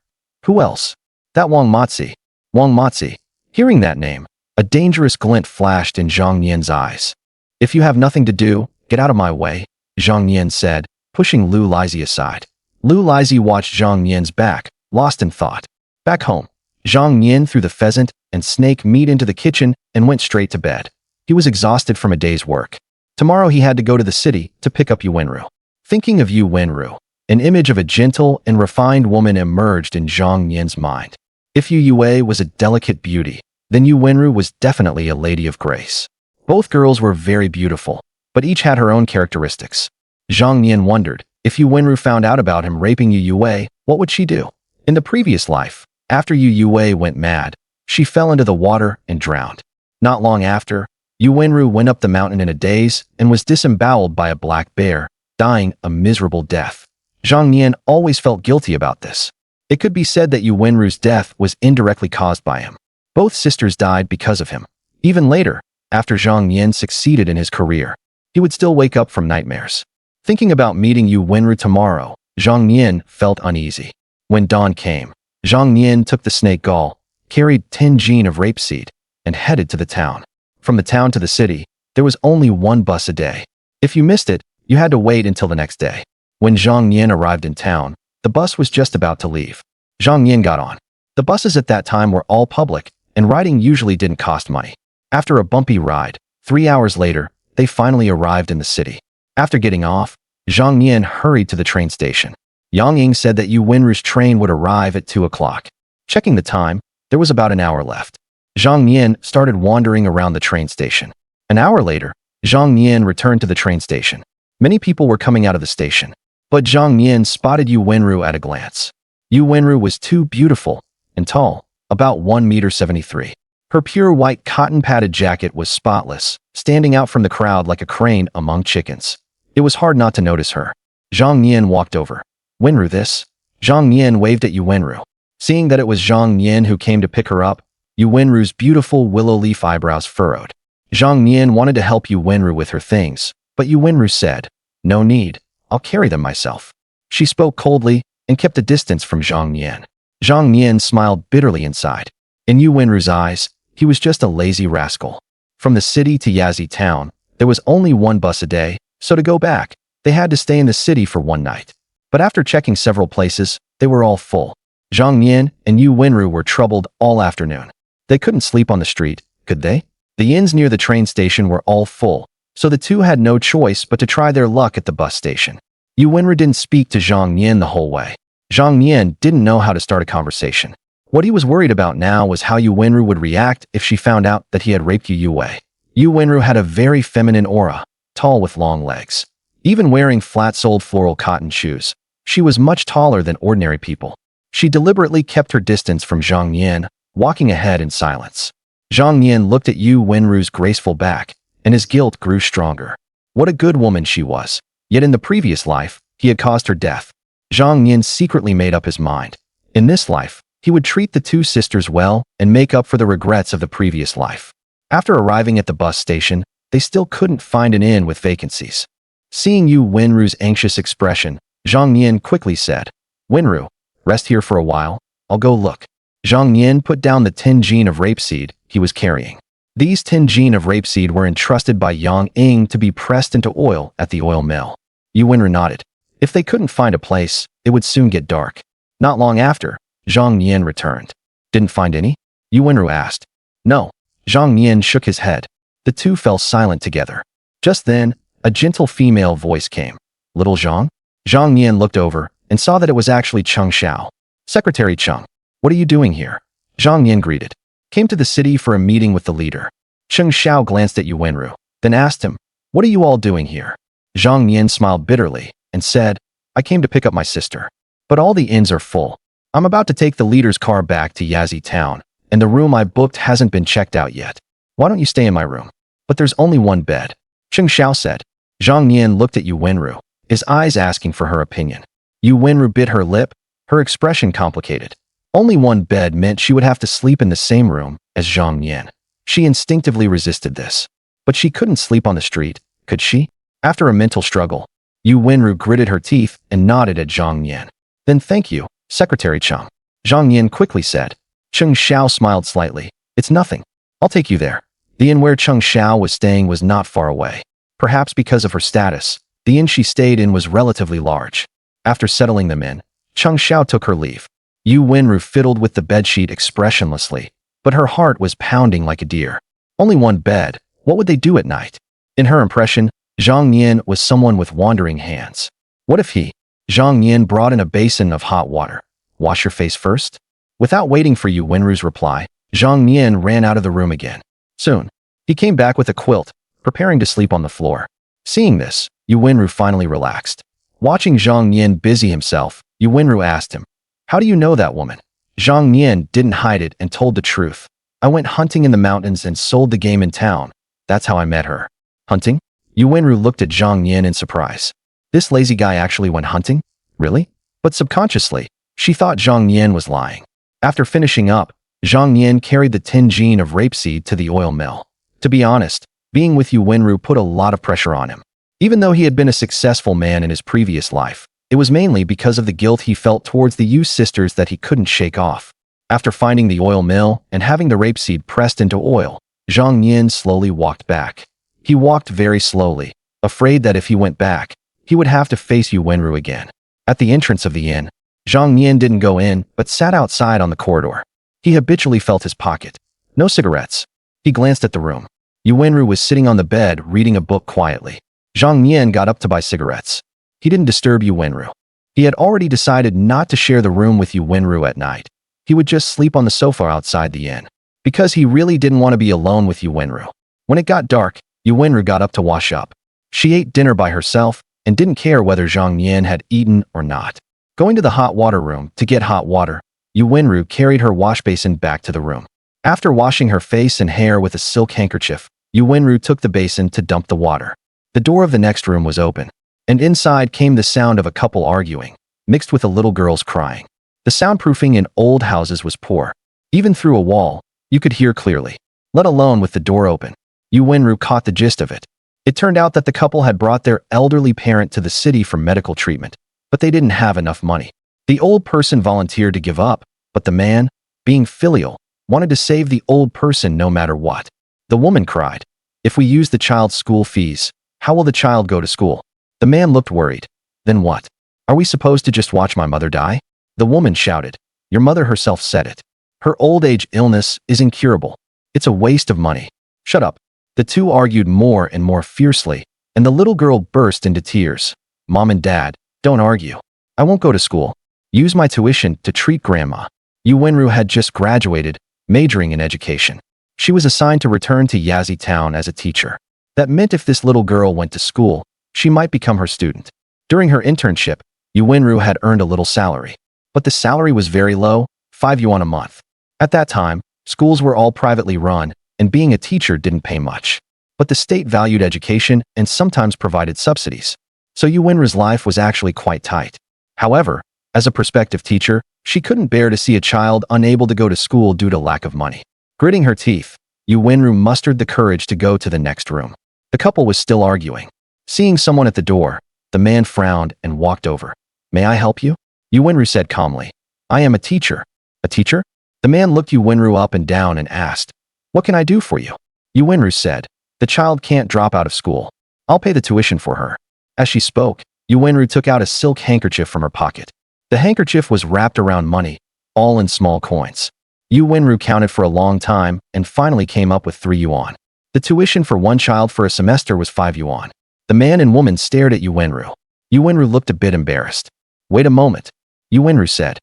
Who else? That Wang Matzi. Wang Matzi. Hearing that name, a dangerous glint flashed in Zhang Nian's eyes. If you have nothing to do, get out of my way, Zhang Nian said, pushing Lu Lizhi aside. Lu Lizhi watched Zhang Nian's back, lost in thought. Back home, Zhang Nian threw the pheasant and snake meat into the kitchen and went straight to bed. He was exhausted from a day's work. Tomorrow he had to go to the city to pick up Yu Wenru. Thinking of Yu Wenru, an image of a gentle and refined woman emerged in Zhang Nian's mind. If Yu Yue was a delicate beauty, then Yu Wenru was definitely a lady of grace. Both girls were very beautiful, but each had her own characteristics. Zhang Nian wondered, if Yu Wenru found out about him raping Yu Yue, what would she do? In the previous life, after Yu Yue went mad, she fell into the water and drowned. Not long after, Yu Wenru went up the mountain in a daze and was disemboweled by a black bear, dying a miserable death. Zhang Nian always felt guilty about this. It could be said that Yu Wenru's death was indirectly caused by him. Both sisters died because of him. Even later, after Zhang Nian succeeded in his career, he would still wake up from nightmares. Thinking about meeting Yu Wenru tomorrow, Zhang Nian felt uneasy. When dawn came, Zhang Nian took the snake gall, carried 10 jin of rapeseed, and headed to the town. From the town to the city, there was only one bus a day. If you missed it, you had to wait until the next day. When Zhang Nian arrived in town, the bus was just about to leave. Zhang Nian got on. The buses at that time were all public, and riding usually didn't cost money. After a bumpy ride, 3 hours later, they finally arrived in the city. After getting off, Zhang Nian hurried to the train station. Yang Ying said that Yu Wenru's train would arrive at 2 o'clock. Checking the time, there was about an hour left. Zhang Nian started wandering around the train station. An hour later, Zhang Nian returned to the train station. Many people were coming out of the station, but Zhang Nian spotted Yu Wenru at a glance. Yu Wenru was too beautiful and tall, about 1.73 meters. Her pure white cotton-padded jacket was spotless, standing out from the crowd like a crane among chickens. It was hard not to notice her. Zhang Nian walked over. Wenru, this? Zhang Nian waved at Yu Wenru. Seeing that it was Zhang Nian who came to pick her up, Yu Wenru's beautiful willow leaf eyebrows furrowed. Zhang Nian wanted to help Yu Wenru with her things, but Yu Wenru said, no need, I'll carry them myself. She spoke coldly and kept a distance from Zhang Nian. Zhang Nian smiled bitterly inside. In Yu Wenru's eyes, he was just a lazy rascal. From the city to Yazhi town, there was only one bus a day, so to go back, they had to stay in the city for one night. But after checking several places, they were all full. Zhang Nian and Yu Wenru were troubled all afternoon. They couldn't sleep on the street, could they? The inns near the train station were all full, so the two had no choice but to try their luck at the bus station. Yu Wenru didn't speak to Zhang Nian the whole way. Zhang Nian didn't know how to start a conversation. What he was worried about now was how Yu Wenru would react if she found out that he had raped Yu Yue. Yu Wenru had a very feminine aura, tall with long legs. Even wearing flat-soled floral cotton shoes, She was much taller than ordinary people. She deliberately kept her distance from Zhang Nian, walking ahead in silence. Zhang Nian looked at Yu Wenru's graceful back, and his guilt grew stronger. What a good woman she was. Yet in the previous life, he had caused her death. Zhang Nian secretly made up his mind. In this life, he would treat the two sisters well and make up for the regrets of the previous life. After arriving at the bus station, they still couldn't find an inn with vacancies. Seeing Yu Wenru's anxious expression, Zhang Nian quickly said, "Wenru, rest here for a while, I'll go look." Zhang Nian put down the 10 gene of rapeseed he was carrying. These 10 gene of rapeseed were entrusted by Yang Ying to be pressed into oil at the oil mill. Yu Wenru nodded. If they couldn't find a place, it would soon get dark. Not long after, Zhang Nian returned. "Didn't find any?" Yu Wenru asked. "No." Zhang Nian shook his head. The two fell silent together. Just then, a gentle female voice came. "Little Zhang?" Zhang Nian looked over and saw that it was actually Cheng Xiao. "Secretary Cheng, what are you doing here?" Zhang Nian greeted. "Came to the city for a meeting with the leader." Cheng Xiao glanced at Yu Wenru, then asked him, "What are you all doing here?" Zhang Nian smiled bitterly and said, "I came to pick up my sister. But all the inns are full. I'm about to take the leader's car back to Yazi town, and the room I booked hasn't been checked out yet. Why don't you stay in my room?" "But there's only one bed," Cheng Xiao said. Zhang Nian looked at Yu Wenru, his eyes asking for her opinion. Yu Wenru bit her lip, her expression complicated. Only one bed meant she would have to sleep in the same room as Zhang Nian. She instinctively resisted this. But she couldn't sleep on the street, could she? After a mental struggle, Yu Wenru gritted her teeth and nodded at Zhang Nian. "Then thank you, Secretary Cheng," Zhang Nian quickly said. Cheng Xiao smiled slightly. "It's nothing. I'll take you there." The inn where Cheng Xiao was staying was not far away. Perhaps because of her status, the inn she stayed in was relatively large. After settling them in, Cheng Xiao took her leave. Yu Wenru fiddled with the bedsheet expressionlessly, but her heart was pounding like a deer. Only one bed. What would they do at night? In her impression, Zhang Nian was someone with wandering hands. What if he? Zhang Nian brought in a basin of hot water. "Wash your face first?" Without waiting for Yu Wenru's reply, Zhang Nian ran out of the room again. Soon, he came back with a quilt, preparing to sleep on the floor. Seeing this, Yu Wenru finally relaxed. Watching Zhang Nian busy himself, Yu Wenru asked him, "How do you know that woman?" Zhang Nian didn't hide it and told the truth. "I went hunting in the mountains and sold the game in town. That's how I met her." "Hunting?" Yu Wenru looked at Zhang Nian in surprise. This lazy guy actually went hunting? Really? But subconsciously, she thought Zhang Nian was lying. After finishing up, Zhang Nian carried the 10 gene of rapeseed to the oil mill. To be honest, being with Yu Wenru put a lot of pressure on him. Even though he had been a successful man in his previous life, it was mainly because of the guilt he felt towards the Yu sisters that he couldn't shake off. After finding the oil mill and having the rapeseed pressed into oil, Zhang Nian slowly walked back. He walked very slowly, afraid that if he went back, he would have to face Yu Wenru again. At the entrance of the inn, Zhang Nian didn't go in, but sat outside on the corridor. He habitually felt his pocket. No cigarettes. He glanced at the room. Yu Wenru was sitting on the bed reading a book quietly. Zhang Nian got up to buy cigarettes. He didn't disturb Yu Wenru. He had already decided not to share the room with Yu Wenru at night. He would just sleep on the sofa outside the inn, because he really didn't want to be alone with Yu Wenru. When it got dark, Yu Wenru got up to wash up. She ate dinner by herself and didn't care whether Zhang Nian had eaten or not. Going to the hot water room to get hot water, Yu Wenru carried her wash basin back to the room. After washing her face and hair with a silk handkerchief, Yu Wenru took the basin to dump the water. The door of the next room was open, and inside came the sound of a couple arguing, mixed with a little girl's crying. The soundproofing in old houses was poor. Even through a wall, you could hear clearly, let alone with the door open. Yu Wenru caught the gist of it. It turned out that the couple had brought their elderly parent to the city for medical treatment, but they didn't have enough money. The old person volunteered to give up, but the man, being filial, wanted to save the old person no matter what. The woman cried, "If we use the child's school fees, how will the child go to school?" The man looked worried. "Then what? Are we supposed to just watch my mother die?" The woman shouted, "Your mother herself said it. Her old age illness is incurable. It's a waste of money." "Shut up." The two argued more and more fiercely, and the little girl burst into tears. "Mom and Dad, don't argue. I won't go to school. Use my tuition to treat Grandma." Yu Wenru had just graduated, majoring in education. She was assigned to return to Yazi town as a teacher. That meant if this little girl went to school, she might become her student. During her internship, Yu Wenru had earned a little salary. But the salary was very low, 5 yuan a month. At that time, schools were all privately run, and being a teacher didn't pay much. But the state valued education and sometimes provided subsidies. So Yu Wenru's life was actually quite tight. However, as a prospective teacher, she couldn't bear to see a child unable to go to school due to lack of money. Gritting her teeth, Yu Wenru mustered the courage to go to the next room. The couple was still arguing. Seeing someone at the door, the man frowned and walked over. "May I help you?" Yu Wenru said calmly. "I am a teacher." "A teacher?" The man looked Yu Wenru up and down and asked, "What can I do for you?" Yu Wenru said, "The child can't drop out of school. I'll pay the tuition for her." As she spoke, Yu Wenru took out a silk handkerchief from her pocket. The handkerchief was wrapped around money, all in small coins. Yu Wenru counted for a long time and finally came up with 3 yuan. The tuition for one child for a semester was 5 yuan. The man and woman stared at Yu Wenru. Yu Wenru looked a bit embarrassed. "Wait a moment," Yu Wenru said.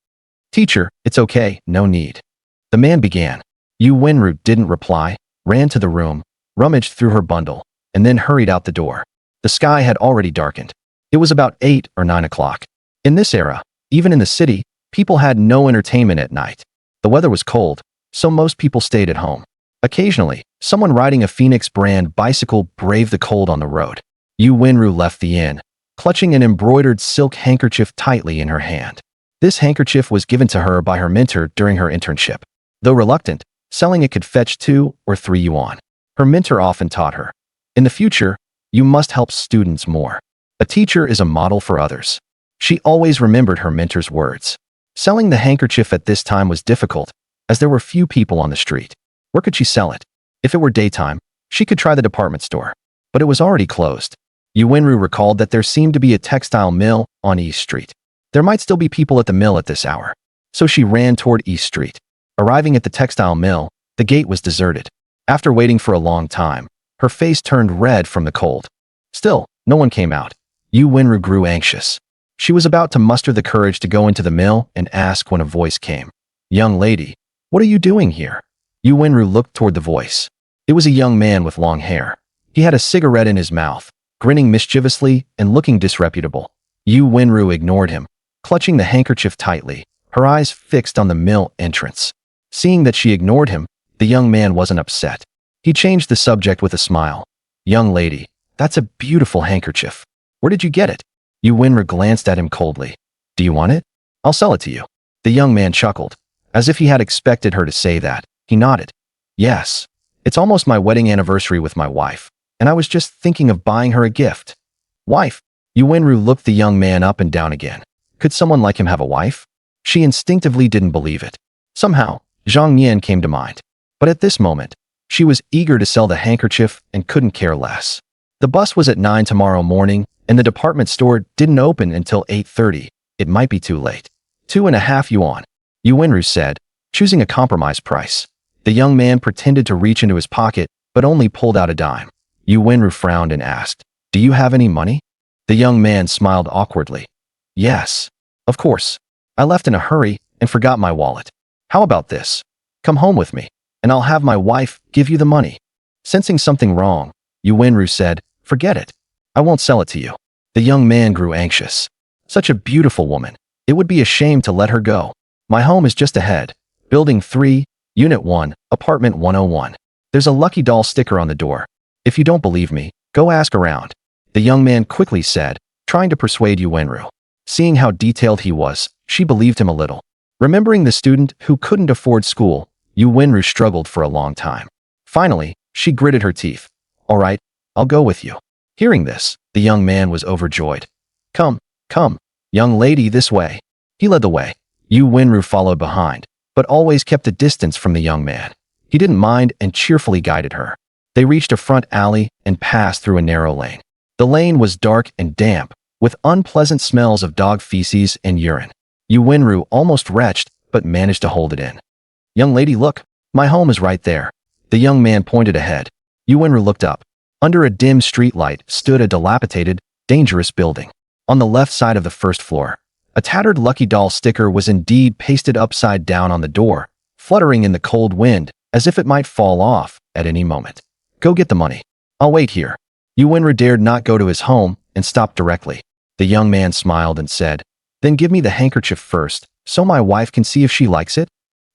"Teacher, it's okay, no need." The man began. Yu Wenru didn't reply, ran to the room, rummaged through her bundle, and then hurried out the door. The sky had already darkened. It was about 8 or 9 o'clock. In this era, even in the city, people had no entertainment at night. The weather was cold, so most people stayed at home. Occasionally, someone riding a Phoenix brand bicycle braved the cold on the road. Yu Wenru left the inn, clutching an embroidered silk handkerchief tightly in her hand. This handkerchief was given to her by her mentor during her internship. Though reluctant, selling it could fetch 2 or 3 yuan. Her mentor often taught her, "In the future, you must help students more. A teacher is a model for others." She always remembered her mentor's words. Selling the handkerchief at this time was difficult, as there were few people on the street. Where could she sell it? If it were daytime, she could try the department store. But it was already closed. Yu Wenru recalled that there seemed to be a textile mill on East Street. There might still be people at the mill at this hour. So she ran toward East Street. Arriving at the textile mill, the gate was deserted. After waiting for a long time, her face turned red from the cold. Still, no one came out. Yu Wenru grew anxious. She was about to muster the courage to go into the mill and ask when a voice came. "Young lady, what are you doing here?" Yu Wenru looked toward the voice. It was a young man with long hair. He had a cigarette in his mouth, grinning mischievously and looking disreputable. Yu Wenru ignored him, clutching the handkerchief tightly, her eyes fixed on the mill entrance. Seeing that she ignored him, the young man wasn't upset. He changed the subject with a smile. "Young lady, that's a beautiful handkerchief. Where did you get it?" Yu Wenru glanced at him coldly. "Do you want it? I'll sell it to you." The young man chuckled. As if he had expected her to say that, he nodded. "Yes. It's almost my wedding anniversary with my wife, and I was just thinking of buying her a gift." "Wife?" Yu Wenru looked the young man up and down again. Could someone like him have a wife? She instinctively didn't believe it. Somehow, Zhang Nian came to mind. But at this moment, she was eager to sell the handkerchief and couldn't care less. The bus was at 9 tomorrow morning, and the department store didn't open until 8:30. It might be too late. 2.5 yuan, Yu Wenru said, choosing a compromise price. The young man pretended to reach into his pocket, but only pulled out a dime. Yu Wenru frowned and asked, "Do you have any money?" The young man smiled awkwardly. "Yes, of course. I left in a hurry and forgot my wallet. How about this? Come home with me, and I'll have my wife give you the money." Sensing something wrong, Yu Wenru said, "Forget it. I won't sell it to you." The young man grew anxious. Such a beautiful woman. It would be a shame to let her go. "My home is just ahead. Building 3, Unit 1, Apartment 101. There's a lucky doll sticker on the door. If you don't believe me, go ask around," the young man quickly said, trying to persuade Yu Wenru. Seeing how detailed he was, she believed him a little. Remembering the student who couldn't afford school, Yu Wenru struggled for a long time. Finally, she gritted her teeth. "All right, I'll go with you." Hearing this, the young man was overjoyed. Come, young lady, this way." He led the way. Yu Wenru followed behind, but always kept a distance from the young man. He didn't mind and cheerfully guided her. They reached a front alley and passed through a narrow lane. The lane was dark and damp, with unpleasant smells of dog feces and urine. Yu Wenru almost retched, but managed to hold it in. "Young lady, look. My home is right there." The young man pointed ahead. Yu Wenru looked up. Under a dim streetlight stood a dilapidated, dangerous building. On the left side of the first floor, a tattered Lucky Doll sticker was indeed pasted upside down on the door, fluttering in the cold wind as if it might fall off at any moment. "Go get the money. I'll wait here." Yu Wenru dared not go to his home and stopped directly. The young man smiled and said, Then give me the handkerchief first, so my wife can see if she likes it.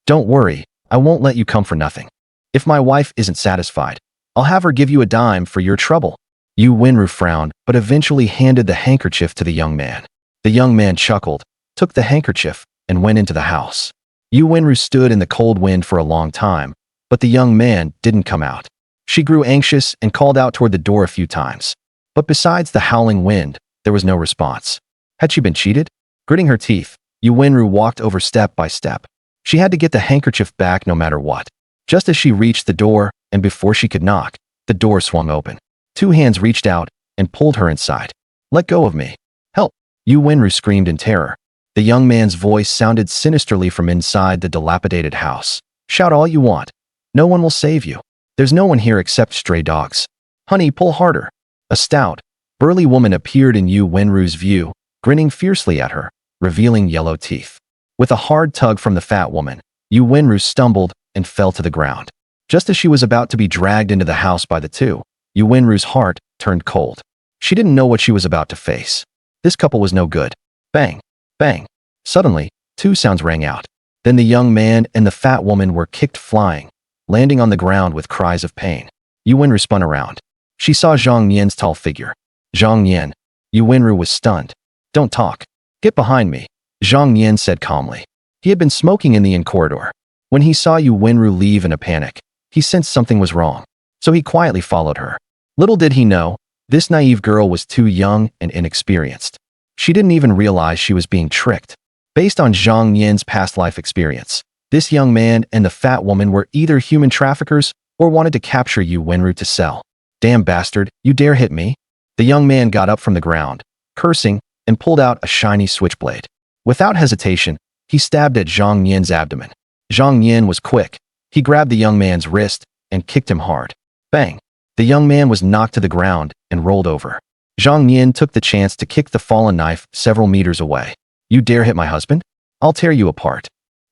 Don't worry, I won't let you come for nothing. If my wife isn't satisfied, I'll have her give you a dime for your trouble. Yu Wenru frowned, but eventually handed the handkerchief to the young man. The young man chuckled, took the handkerchief, and went into the house. Yu Wenru stood in the cold wind for a long time, but the young man didn't come out. She grew anxious and called out toward the door a few times. But besides the howling wind, there was no response. Had she been cheated? Gritting her teeth, Yu Wenru walked over step by step. She had to get the handkerchief back no matter what. Just as she reached the door, and before she could knock, the door swung open. Two hands reached out and pulled her inside. Let go of me. Help! Yu Wenru screamed in terror. The young man's voice sounded sinisterly from inside the dilapidated house. Shout all you want. No one will save you. There's no one here except stray dogs. Honey, pull harder. A stout, burly woman appeared in Yu Wenru's view, grinning fiercely at her, revealing yellow teeth. With a hard tug from the fat woman, Yu Wenru stumbled and fell to the ground. Just as she was about to be dragged into the house by the two, Yu Wenru's heart turned cold. She didn't know what she was about to face. This couple was no good. Bang! Bang! Suddenly, two sounds rang out. Then the young man and the fat woman were kicked flying, landing on the ground with cries of pain. Yu Wenru spun around. She saw Zhang Nian's tall figure. Zhang Nian. Yu Wenru was stunned. Don't talk. Get behind me, Zhang Nian said calmly. He had been smoking in the inn corridor. When he saw Yu Wenru leave in a panic, he sensed something was wrong, so he quietly followed her. Little did he know, this naive girl was too young and inexperienced. She didn't even realize she was being tricked. Based on Zhang Nian's past life experience, this young man and the fat woman were either human traffickers or wanted to capture Yu Wenru to sell. Damn bastard, you dare hit me? The young man got up from the ground, cursing, and pulled out a shiny switchblade. Without hesitation, he stabbed at Zhang Nian's abdomen. Zhang Nian was quick. He grabbed the young man's wrist and kicked him hard. Bang! The young man was knocked to the ground and rolled over. Zhang Nian took the chance to kick the fallen knife several meters away. You dare hit my husband? I'll tear you apart.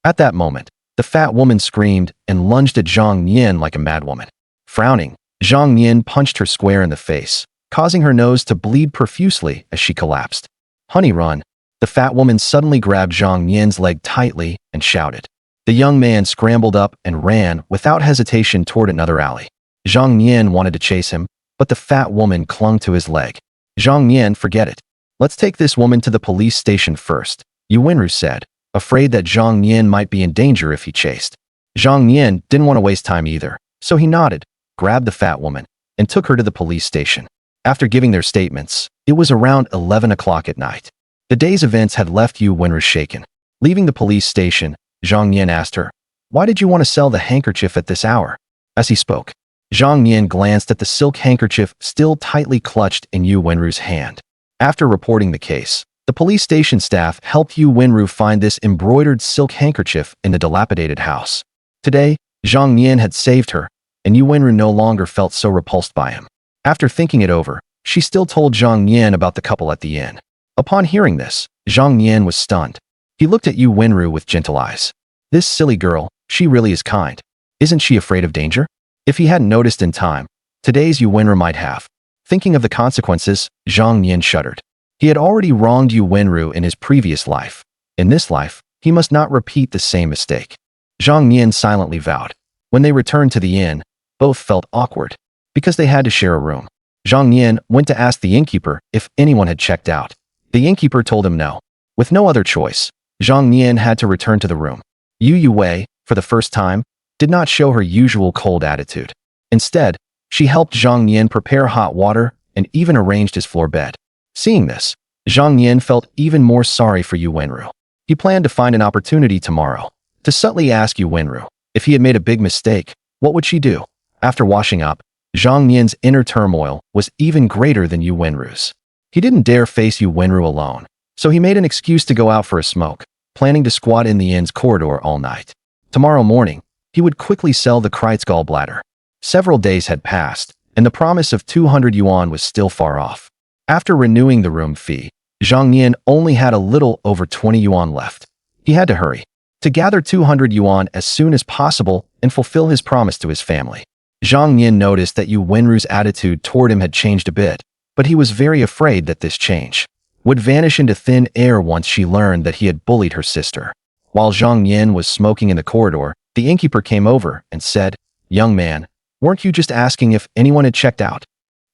At that moment, the fat woman screamed and lunged at Zhang Nian like a madwoman. Frowning, Zhang Nian punched her square in the face, causing her nose to bleed profusely as she collapsed. Honey, run. The fat woman suddenly grabbed Zhang Nian's leg tightly and shouted. The young man scrambled up and ran without hesitation toward another alley. Zhang Nian wanted to chase him, but the fat woman clung to his leg. Zhang Nian, forget it. Let's take this woman to the police station first, Yu Wenru said, afraid that Zhang Nian might be in danger if he chased. Zhang Nian didn't want to waste time either, so he nodded, grabbed the fat woman, and took her to the police station. After giving their statements, it was around 11 o'clock at night. The day's events had left Yu Wenru shaken. Leaving the police station, Zhang Nian asked her, "Why did you want to sell the handkerchief at this hour?" As he spoke, Zhang Nian glanced at the silk handkerchief still tightly clutched in Yu Wenru's hand. After reporting the case, the police station staff helped Yu Wenru find this embroidered silk handkerchief in the dilapidated house. Today, Zhang Nian had saved her, and Yu Wenru no longer felt so repulsed by him. After thinking it over, she still told Zhang Nian about the couple at the inn. Upon hearing this, Zhang Nian was stunned. He looked at Yu Wenru with gentle eyes. This silly girl, she really is kind. Isn't she afraid of danger? If he hadn't noticed in time, today's Yu Wenru might have. Thinking of the consequences, Zhang Nian shuddered. He had already wronged Yu Wenru in his previous life. In this life, he must not repeat the same mistake. Zhang Nian silently vowed. When they returned to the inn, both felt awkward, because they had to share a room. Zhang Nian went to ask the innkeeper if anyone had checked out. The innkeeper told him no. With no other choice, Zhang Nian had to return to the room. Yu Yue, for the first time, did not show her usual cold attitude. Instead, she helped Zhang Nian prepare hot water and even arranged his floor bed. Seeing this, Zhang Nian felt even more sorry for Yu Wenru. He planned to find an opportunity tomorrow to subtly ask Yu Wenru if he had made a big mistake, what would she do? After washing up, Zhang Nian's inner turmoil was even greater than Yu Wenru's. He didn't dare face Yu Wenru alone, so he made an excuse to go out for a smoke, planning to squat in the inn's corridor all night. Tomorrow morning, he would quickly sell the Kreitz gallbladder. Several days had passed, and the promise of 200 yuan was still far off. After renewing the room fee, Zhang Nian only had a little over 20 yuan left. He had to hurry to gather 200 yuan as soon as possible and fulfill his promise to his family. Zhang Nian noticed that Yu Wenru's attitude toward him had changed a bit, but he was very afraid that this change would vanish into thin air once she learned that he had bullied her sister. While Zhang Nian was smoking in the corridor, the innkeeper came over and said, "Young man, weren't you just asking if anyone had checked out?"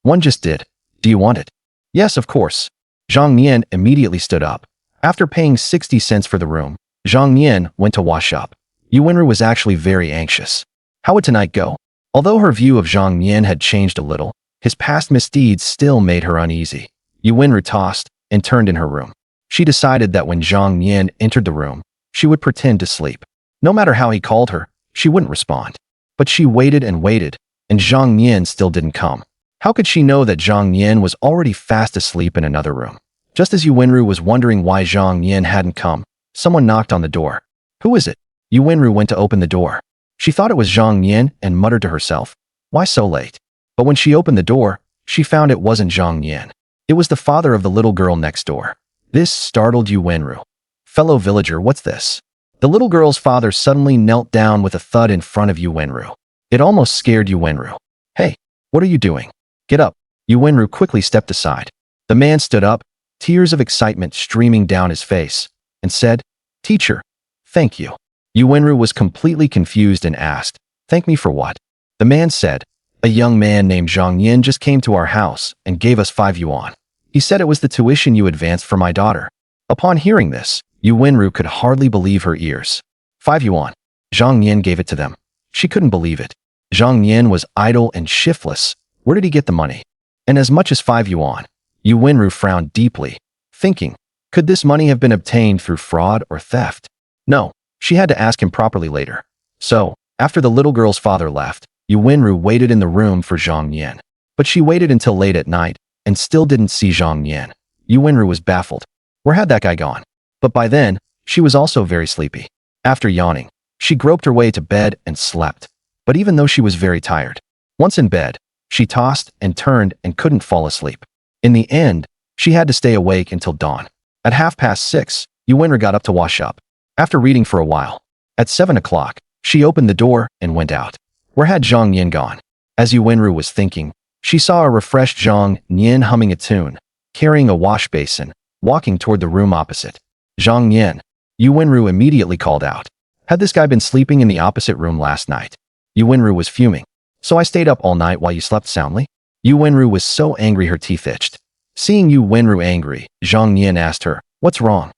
"One just did. Do you want it?" "Yes, of course." Zhang Nian immediately stood up. After paying 60 cents for the room, Zhang Nian went to wash up. Yu Wenru was actually very anxious. How would tonight go? Although her view of Zhang Nian had changed a little, his past misdeeds still made her uneasy. Yu Wenru tossed and turned in her room. She decided that when Zhang Nian entered the room, she would pretend to sleep. No matter how he called her, she wouldn't respond. But she waited, and Zhang Nian still didn't come. How could she know that Zhang Nian was already fast asleep in another room? Just as Yu Wenru was wondering why Zhang Nian hadn't come, someone knocked on the door. "Who is it?" Yu Wenru went to open the door. She thought it was Zhang Nian and muttered to herself, "Why so late?" But when she opened the door, she found it wasn't Zhang Nian. It was the father of the little girl next door. This startled Yu Wenru. "Fellow villager, what's this?" The little girl's father suddenly knelt down with a thud in front of Yu Wenru. It almost scared Yu Wenru. "Hey, what are you doing? Get up." Yu Wenru quickly stepped aside. The man stood up, tears of excitement streaming down his face, and said, "Teacher, thank you." Yu Wenru was completely confused and asked, "Thank me for what?" The man said, "A young man named Zhang Nian just came to our house and gave us 5 yuan. He said it was the tuition you advanced for my daughter." Upon hearing this, Yu Wenru could hardly believe her ears. 5 yuan. Zhang Nian gave it to them. She couldn't believe it. Zhang Nian was idle and shiftless. Where did he get the money? And as much as 5 yuan. Yu Wenru frowned deeply, thinking, could this money have been obtained through fraud or theft? No, she had to ask him properly later. So, after the little girl's father left, Yu Wenru waited in the room for Zhang Nian. But she waited until late at night and still didn't see Zhang Nian. Yu Wenru was baffled. Where had that guy gone? But by then, she was also very sleepy. After yawning, she groped her way to bed and slept. But even though she was very tired, once in bed, she tossed and turned and couldn't fall asleep. In the end, she had to stay awake until dawn. At 6:30, Yu Wenru got up to wash up. After reading for a while, at 7 o'clock, she opened the door and went out. Where had Zhang Nian gone? As Yu Wenru was thinking, she saw a refreshed Zhang Nian humming a tune, carrying a wash basin, walking toward the room opposite. "Zhang Nian." Yu Wenru immediately called out. Had this guy been sleeping in the opposite room last night? Yu Wenru was fuming. "So I stayed up all night while you slept soundly?" Yu Wenru was so angry her teeth itched. Seeing Yu Wenru angry, Zhang Nian asked her, "What's wrong?"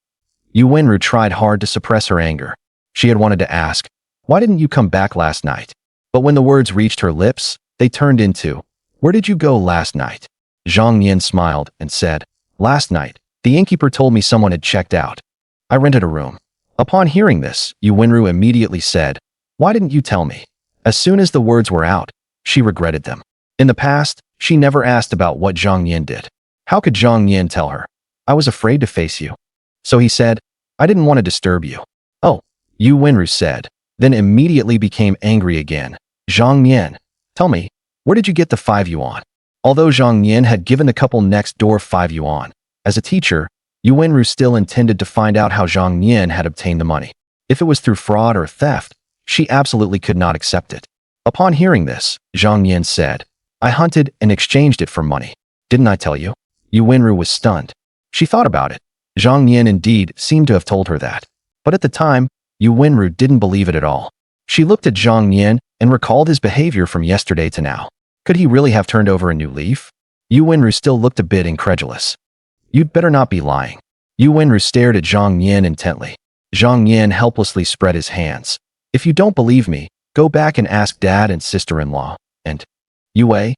Yu Wenru tried hard to suppress her anger. She had wanted to ask, "Why didn't you come back last night?" But when the words reached her lips, they turned into, "Where did you go last night?" Zhang Nian smiled and said, "Last night, the innkeeper told me someone had checked out. I rented a room." Upon hearing this, Yu Wenru immediately said, "Why didn't you tell me?" As soon as the words were out, she regretted them. In the past, she never asked about what Zhang Nian did. How could Zhang Nian tell her? "I was afraid to face you." So he said, "I didn't want to disturb you." "Oh," Yu Wenru said, then immediately became angry again. "Zhang Nian, tell me, where did you get the 5 yuan?" Although Zhang Nian had given the couple next door 5 yuan, as a teacher, Yu Wenru still intended to find out how Zhang Nian had obtained the money. If it was through fraud or theft, she absolutely could not accept it. Upon hearing this, Zhang Nian said, "I hunted and exchanged it for money. Didn't I tell you?" Yu Wenru was stunned. She thought about it. Zhang Nian indeed seemed to have told her that. But at the time, Yu Wenru didn't believe it at all. She looked at Zhang Nian and recalled his behavior from yesterday to now. Could he really have turned over a new leaf? Yu Wenru still looked a bit incredulous. "You'd better not be lying." Yu Wenru stared at Zhang Nian intently. Zhang Nian helplessly spread his hands. "If you don't believe me, go back and ask dad and sister-in-law." And, "Yue,